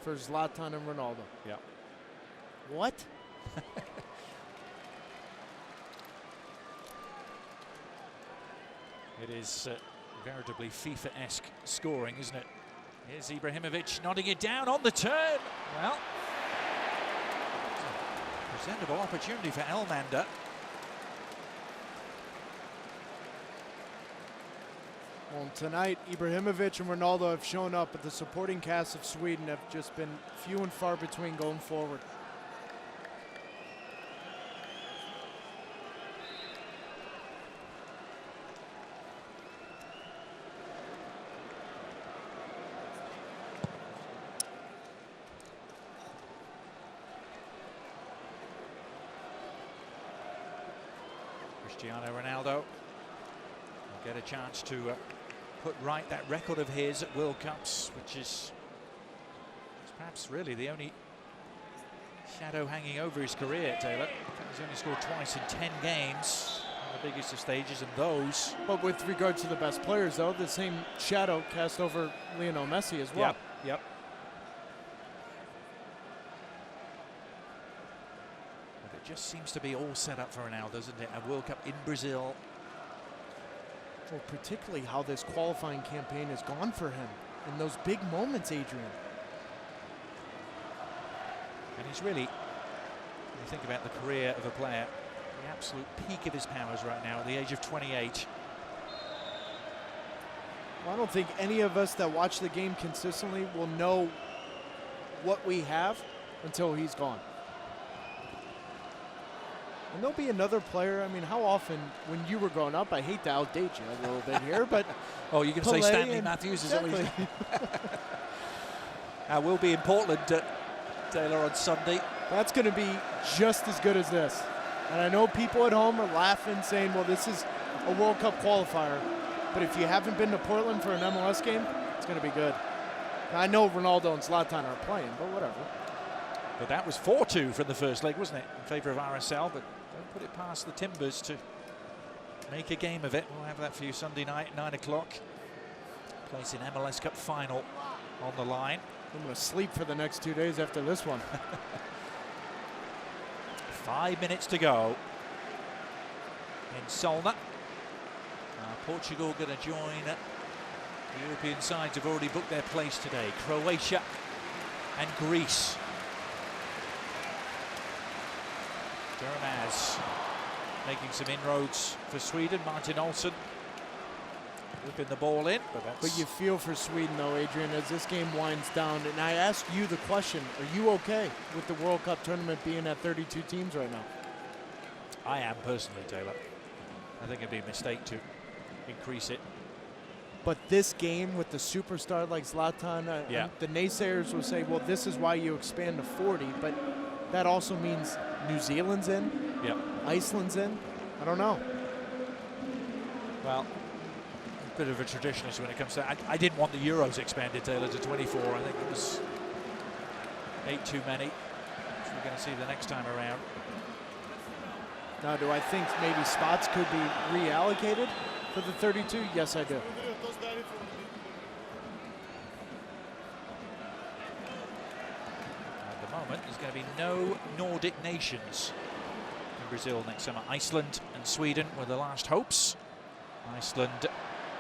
for Zlatan and Ronaldo. Yeah. What? It is veritably FIFA-esque scoring, isn't it? Here's Ibrahimovic nodding it down on the turn. Well, presentable opportunity for Elmander. Well, tonight, Ibrahimovic and Ronaldo have shown up, but the supporting cast of Sweden have just been few and far between going forward. Cristiano Ronaldo will get a chance to put right that record of his at World Cups, which is perhaps really the only shadow hanging over his career, Taylor. He's only scored twice in 10 games on the biggest of stages, and those. But with regards to the best players, though, the same shadow cast over Lionel Messi as well. Yep. But it just seems to be all set up for Ronaldo, doesn't it? A World Cup in Brazil. Well, particularly how this qualifying campaign has gone for him in those big moments, Adrian. And he's really, when you think about the career of a player, the absolute peak of his powers right now at the age of 28. Well, I don't think any of us that watch the game consistently will know what we have until he's gone. And there'll be another player. I mean, how often, when you were growing up, I hate to outdate you a little bit here, but oh, you can say Stanley Matthews is always. We'll be in Portland, Taylor, on Sunday. That's going to be just as good as this. And I know people at home are laughing, saying, well, this is a World Cup qualifier. But if you haven't been to Portland for an MLS game, it's going to be good. Now, I know Ronaldo and Zlatan are playing, but whatever. But that was 4-2 from the first leg, wasn't it, in favour of RSL? But don't put it past the Timbers to make a game of it. We'll have that for you Sunday night, 9 o'clock. Place in MLS Cup final on the line. I'm going to sleep for the next 2 days after this one. 5 minutes to go in Solna. Portugal going to join. The European sides have already booked their place today. Croatia and Greece. Durmaz making some inroads for Sweden. Martin Olsen whipping the ball in. But you feel for Sweden, though, Adrian, as this game winds down. And I ask you the question, are you okay with the World Cup tournament being at 32 teams right now? I am personally, Taylor. I think it'd be a mistake to increase it. But this game with the superstar like Zlatan, the naysayers will say, well, this is why you expand to 40. But that also means New Zealand's in, Iceland's in. I don't know. Well, a bit of a traditionalist when it comes to. I didn't want the Euros expanded, Taylor, to 24. I think it was 8 too many, which we're going to see the next time around. Now, do I think maybe spots could be reallocated for the 32? Yes, I do. At the moment, there's going to be no Nordic nations in Brazil next summer. Iceland and Sweden were the last hopes. Iceland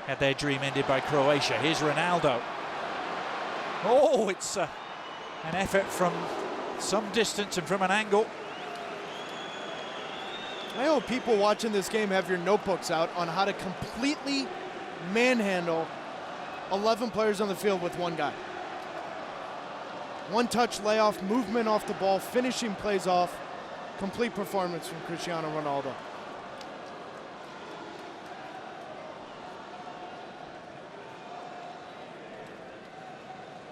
had their dream ended by Croatia. Here's Ronaldo. Oh, it's an effort from some distance and from an angle. I hope people watching this game have your notebooks out on how to completely manhandle 11 players on the field with one guy. One touch layoff, movement off the ball, finishing plays off, complete performance from Cristiano Ronaldo.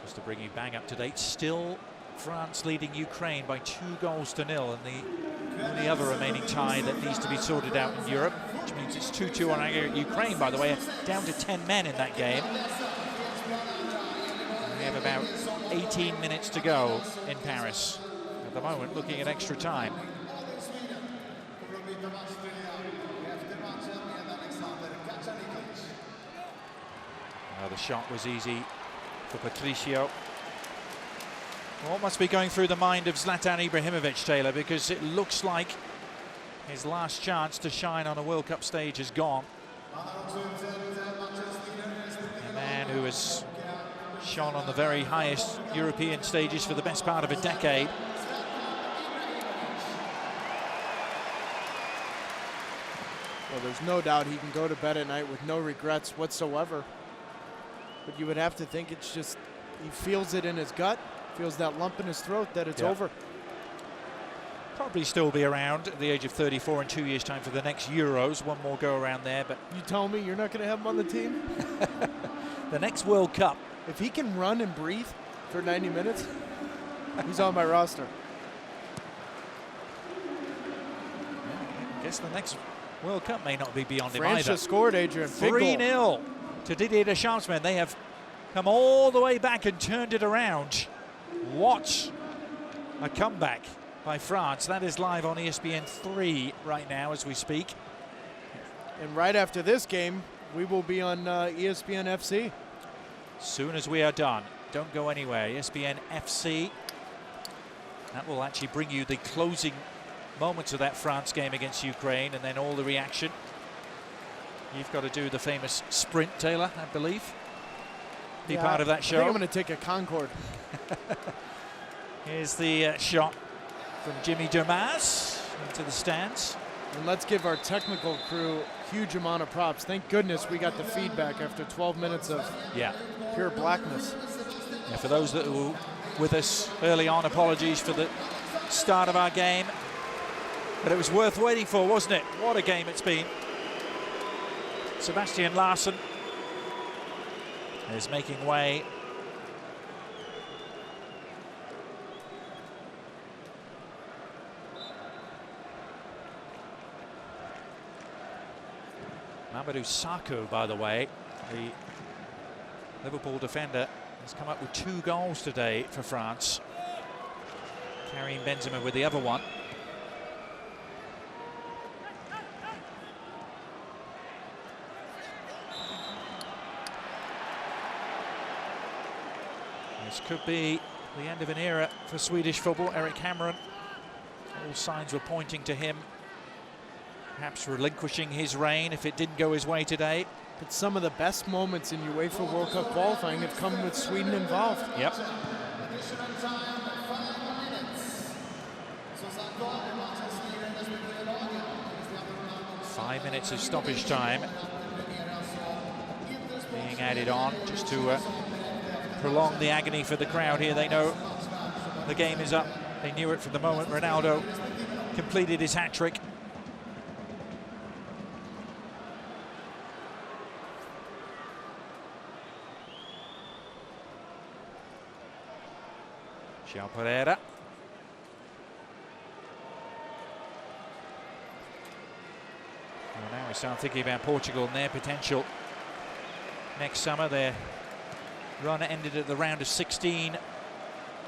Just to bring you bang up to date, still France leading Ukraine by 2-0 in the only other remaining tie that needs to be sorted out in Europe, which means it's 2-2 on aggregate. Ukraine, by the way, down to 10 men in that game. We have about 18 minutes to go in Paris. At the moment, looking at extra time. The shot was easy for Patricio. What must be going through the mind of Zlatan Ibrahimovic, Taylor, because it looks like his last chance to shine on a World Cup stage is gone. A man who has shone on the very highest European stages for the best part of a decade. Well, there's no doubt he can go to bed at night with no regrets whatsoever. But you would have to think it's just, he feels it in his gut, feels that lump in his throat that it's over. Probably still be around at the age of 34 in 2 years' time for the next Euros. One more go around there, but... You tell me you're not going to have him on the team? The next World Cup. If he can run and breathe for 90 minutes, he's on my roster. Yeah, I guess the next World Cup may not be beyond him France either. just scored, Adrian. 3-0 to Didier Deschamps' men. They have come all the way back and turned it around. What a comeback by France. That is live on ESPN 3 right now as we speak. And right after this game, we will be on ESPN FC. Soon as we are done. Don't go anywhere. ESPN FC. That will actually bring you the closing moments of that France game against Ukraine and then all the reaction. You've got to do the famous sprint, Taylor, I believe. Be part of that show. I think I'm going to take a Concorde. Here's the shot from Jimmy Dermaz into the stands. And let's give our technical crew a huge amount of props. Thank goodness we got the feedback after 12 minutes of pure blackness. Yeah, for those that were with us early on, apologies for the start of our game. But it was worth waiting for, wasn't it? What a game it's been. Sebastian Larsson is making way. Mamadou Sakho, by the way, the Liverpool defender, has come up with 2 goals today for France. Karim Benzema with the other one. This could be the end of an era for Swedish football. Eric Cameron, all signs were pointing to him perhaps relinquishing his reign if it didn't go his way today. But some of the best moments in UEFA World Cup qualifying have come with Sweden involved. Yep. 5 minutes of stoppage time being added on just to prolong the agony for the crowd here. They know the game is up. They knew it from the moment Ronaldo completed his hat-trick. João Pereira. Well, now we start thinking about Portugal and their potential next summer. Their run ended at the round of 16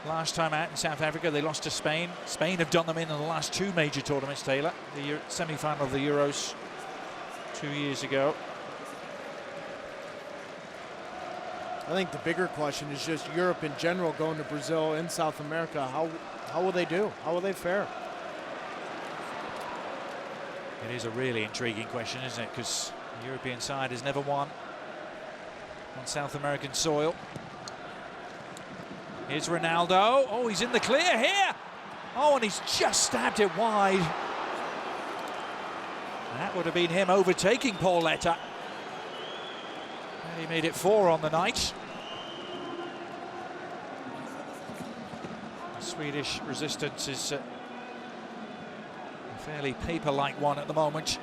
last time out in South Africa. They lost to Spain. Spain have done them in the last 2 major tournaments, Taylor. The semi-final of the Euros 2 years ago. I think the bigger question is just Europe in general going to Brazil and South America. How will they do? How will they fare? It is a really intriguing question, isn't it? Because the European side has never won on South American soil. Here's Ronaldo. Oh, he's in the clear here. Oh, and he's just stabbed it wide. That would have been him overtaking Pauletta. And he made it 4 on the night. The Swedish resistance is a fairly paper-like one at the moment.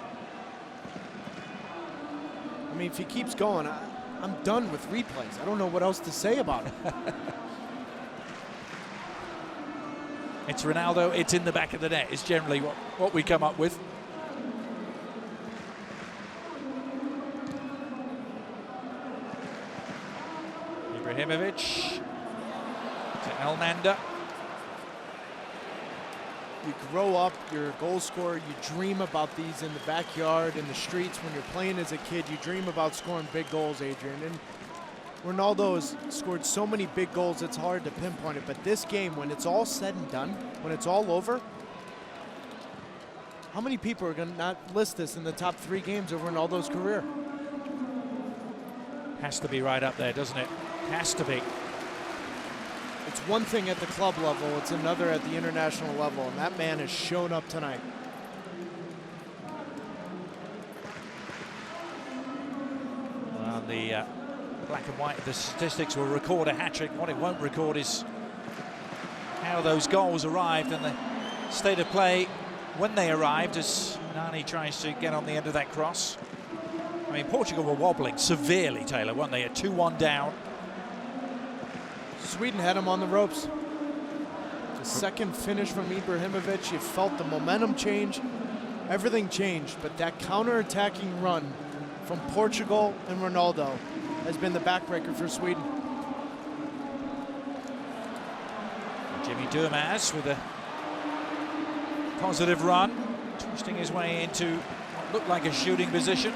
I mean, if he keeps going, I'm done with replays. I don't know what else to say about it. It's Ronaldo, it's in the back of the net, is generally what we come up with. Ibrahimovic to Elmander. You grow up, you're a goal scorer, you dream about these in the backyard, in the streets. When you're playing as a kid, you dream about scoring big goals, Adrian. And Ronaldo has scored so many big goals, it's hard to pinpoint it. But this game, when it's all said and done, when it's all over, how many people are going to not list this in the top 3 games of Ronaldo's career? Has to be right up there, doesn't it? Has to be. It's one thing at the club level, it's another at the international level, and that man has shown up tonight. Well, the black and white of the statistics will record a hat-trick. What it won't record is how those goals arrived and the state of play when they arrived, as Nani tries to get on the end of that cross. I mean, Portugal were wobbling severely, Taylor, weren't they? At 2-1 down. Sweden had him on the ropes. The second finish from Ibrahimovic, you felt the momentum change. Everything changed, but that counter-attacking run from Portugal and Ronaldo has been the backbreaker for Sweden. Jimmy Durmaz with a positive run, twisting his way into what looked like a shooting position.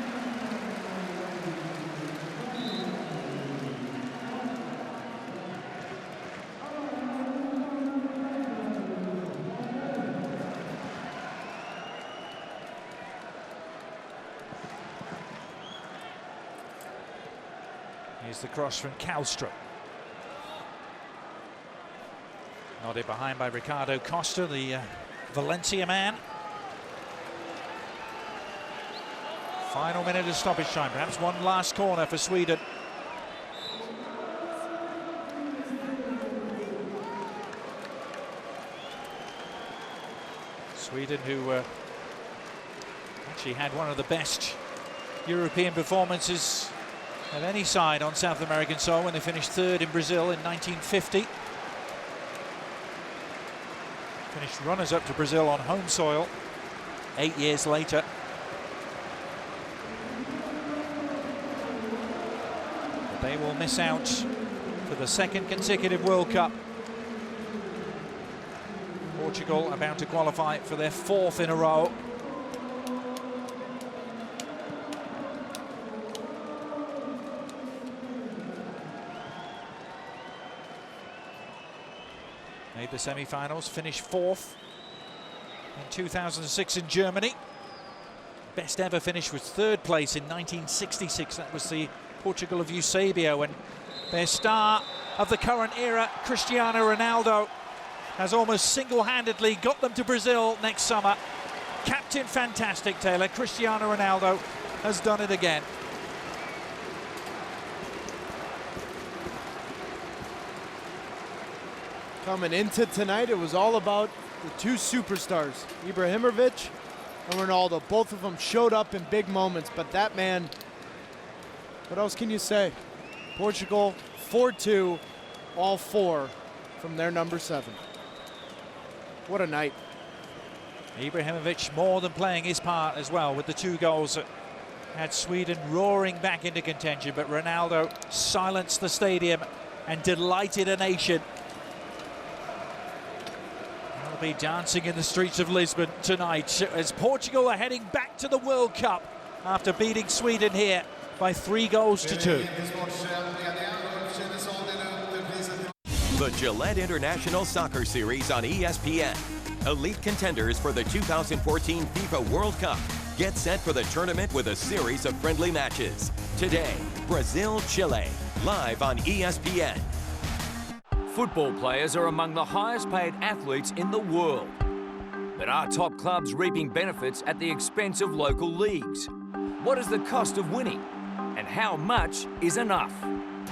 Here's the cross from Kallström. Nodded behind by Ricardo Costa, the Valencia man. Final minute of stoppage time, perhaps one last corner for Sweden. Sweden, who actually had one of the best European performances of any side on South American soil when they finished 3rd in Brazil in 1950. Finished runners-up to Brazil on home soil 8 years later. But they will miss out for the 2nd consecutive World Cup. Portugal about to qualify for their 4th in a row. Made the semi-finals, finished 4th in 2006 in Germany. Best ever finish was 3rd place in 1966. That was the Portugal of Eusebio, and their star of the current era, Cristiano Ronaldo, has almost single-handedly got them to Brazil next summer. Captain fantastic, Taylor. Cristiano Ronaldo has done it again. Coming into tonight, it was all about the 2 superstars, Ibrahimovic and Ronaldo. Both of them showed up in big moments, but that man, what else can you say? Portugal 4-2, all 4 from their number 7. What a night. Ibrahimovic more than playing his part as well with the 2 goals that had Sweden roaring back into contention, but Ronaldo silenced the stadium and delighted a nation. They'll be dancing in the streets of Lisbon tonight as Portugal are heading back to the World Cup after beating Sweden here by 3-2. The Gillette International Soccer Series on ESPN. Elite contenders for the 2014 FIFA World Cup. Get set for the tournament with a series of friendly matches. Today, Brazil-Chile, live on ESPN. Football players are among the highest paid athletes in the world. But are top clubs reaping benefits at the expense of local leagues? What is the cost of winning? And how much is enough?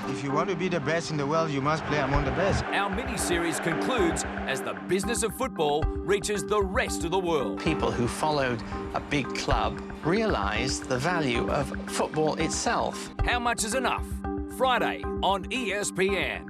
If you want to be the best in the world, you must play among the best. Our mini-series concludes as the business of football reaches the rest of the world. People who followed a big club realised the value of football itself. How much is enough? Friday on ESPN.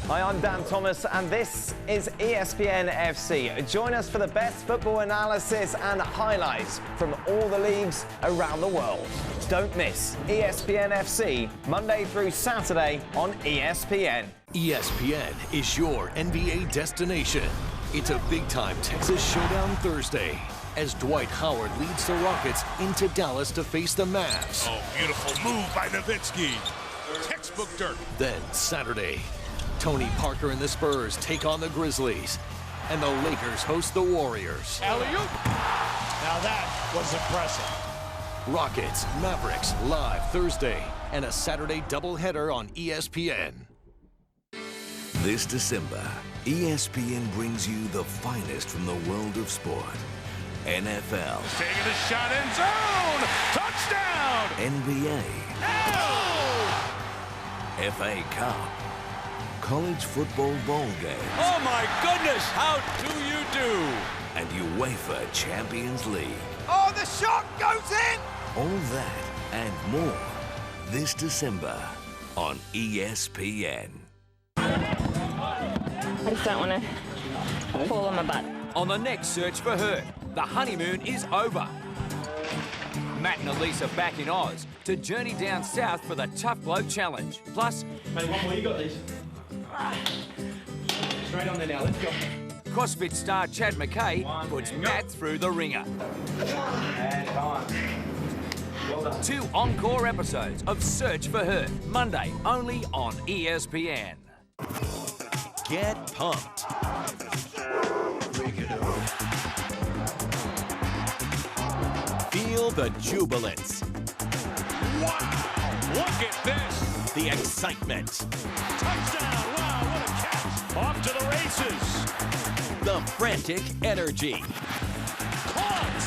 Hi, I'm Dan Thomas, and this is ESPN FC. Join us for the best football analysis and highlights from all the leagues around the world. Don't miss ESPN FC, Monday through Saturday on ESPN. ESPN is your NBA destination. It's a big-time Texas Showdown Thursday as Dwight Howard leads the Rockets into Dallas to face the Mavs. Oh, beautiful move by Nowitzki. Textbook Dirk. Then Saturday, Tony Parker and the Spurs take on the Grizzlies, and the Lakers host the Warriors. Alley-oop. Now that was impressive. Rockets, Mavericks, live Thursday, and a Saturday doubleheader on ESPN. This December, ESPN brings you the finest from the world of sport. NFL. Taking a shot in zone. Touchdown. NBA. Oh! FA Cup. College football bowl games. Oh my goodness, how do you do? And UEFA Champions League. Oh, the shot goes in! All that and more this December on ESPN. I just don't want to fall on my butt. On the next search for her, the honeymoon is over. Matt and Elise are back in Oz to journey down south for the Tough Bloke Challenge. Plus, mate, one more, you got these. Straight on there now, let's go. CrossFit star Chad McKay puts Matt through the ringer. And time. Well done. 2 encore episodes of Search for Her, Monday only on ESPN. Get pumped. Feel the jubilance. Wow, look at this. The excitement. Touchdown, wow, what a catch. Off to the races. The frantic energy. Caught.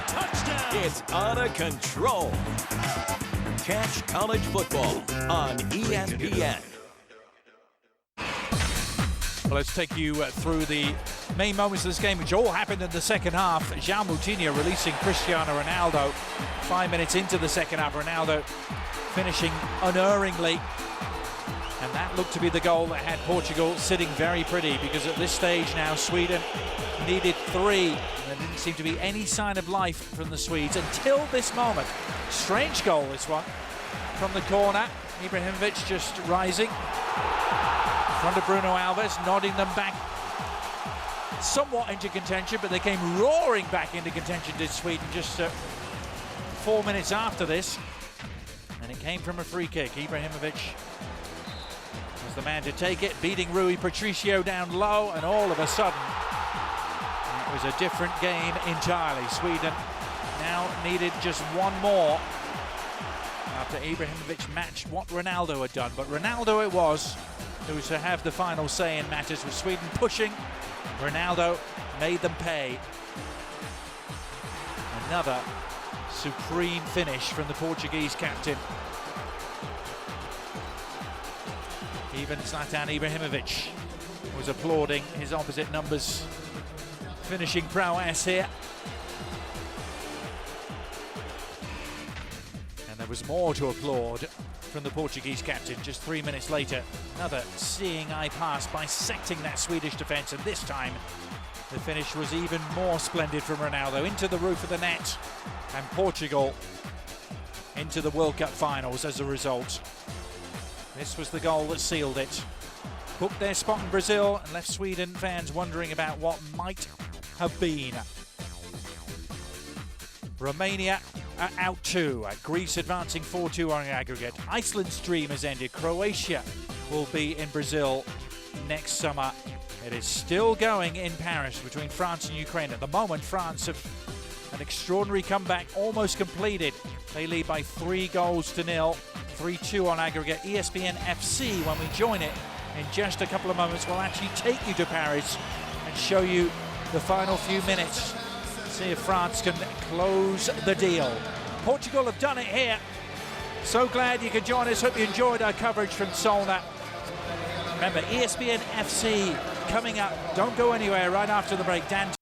Touchdown. It's out of control. Catch college football on ESPN. Well, let's take you through the main moments of this game, which all happened in the second half. João Moutinho releasing Cristiano Ronaldo. 5 minutes into the second half, Ronaldo finishing unerringly. And that looked to be the goal that had Portugal sitting very pretty, because at this stage now Sweden needed 3. And there didn't seem to be any sign of life from the Swedes until this moment. Strange goal, this one, from the corner. Ibrahimovic just rising. Front of Bruno Alves, nodding them back somewhat into contention, but they came roaring back into contention, did Sweden, just 4 minutes after this. And it came from a free kick. Ibrahimovic was the man to take it, beating Rui Patricio down low, and all of a sudden it was a different game entirely. Sweden now needed just one more after Ibrahimovic matched what Ronaldo had done, but Ronaldo it was who was to have the final say in matters, with Sweden pushing. Ronaldo made them pay. Another supreme finish from the Portuguese captain. Even Zlatan Ibrahimovic was applauding his opposite numbers finishing prowess here. And there was more to applaud from the Portuguese captain just 3 minutes later. Another seeing eye pass bisecting that Swedish defence, and this time the finish was even more splendid from Ronaldo into the roof of the net, and Portugal into the World Cup finals as a result. This was the goal that sealed it, booked their spot in Brazil, and left Sweden fans wondering about what might have been. Romania are out 2. Greece advancing 4-2 on aggregate. Iceland's dream has ended. Croatia will be in Brazil next summer. It is still going in Paris between France and Ukraine. At the moment, France have an extraordinary comeback almost completed. They lead by 3-0. 3-2 on aggregate. ESPN FC, when we join it in just a couple of moments, will actually take you to Paris and show you the final few minutes. See if France can close the deal. Portugal have done it here. So glad you could join us. Hope you enjoyed our coverage from Solna. Remember, ESPN FC coming up. Don't go anywhere right after the break. Dan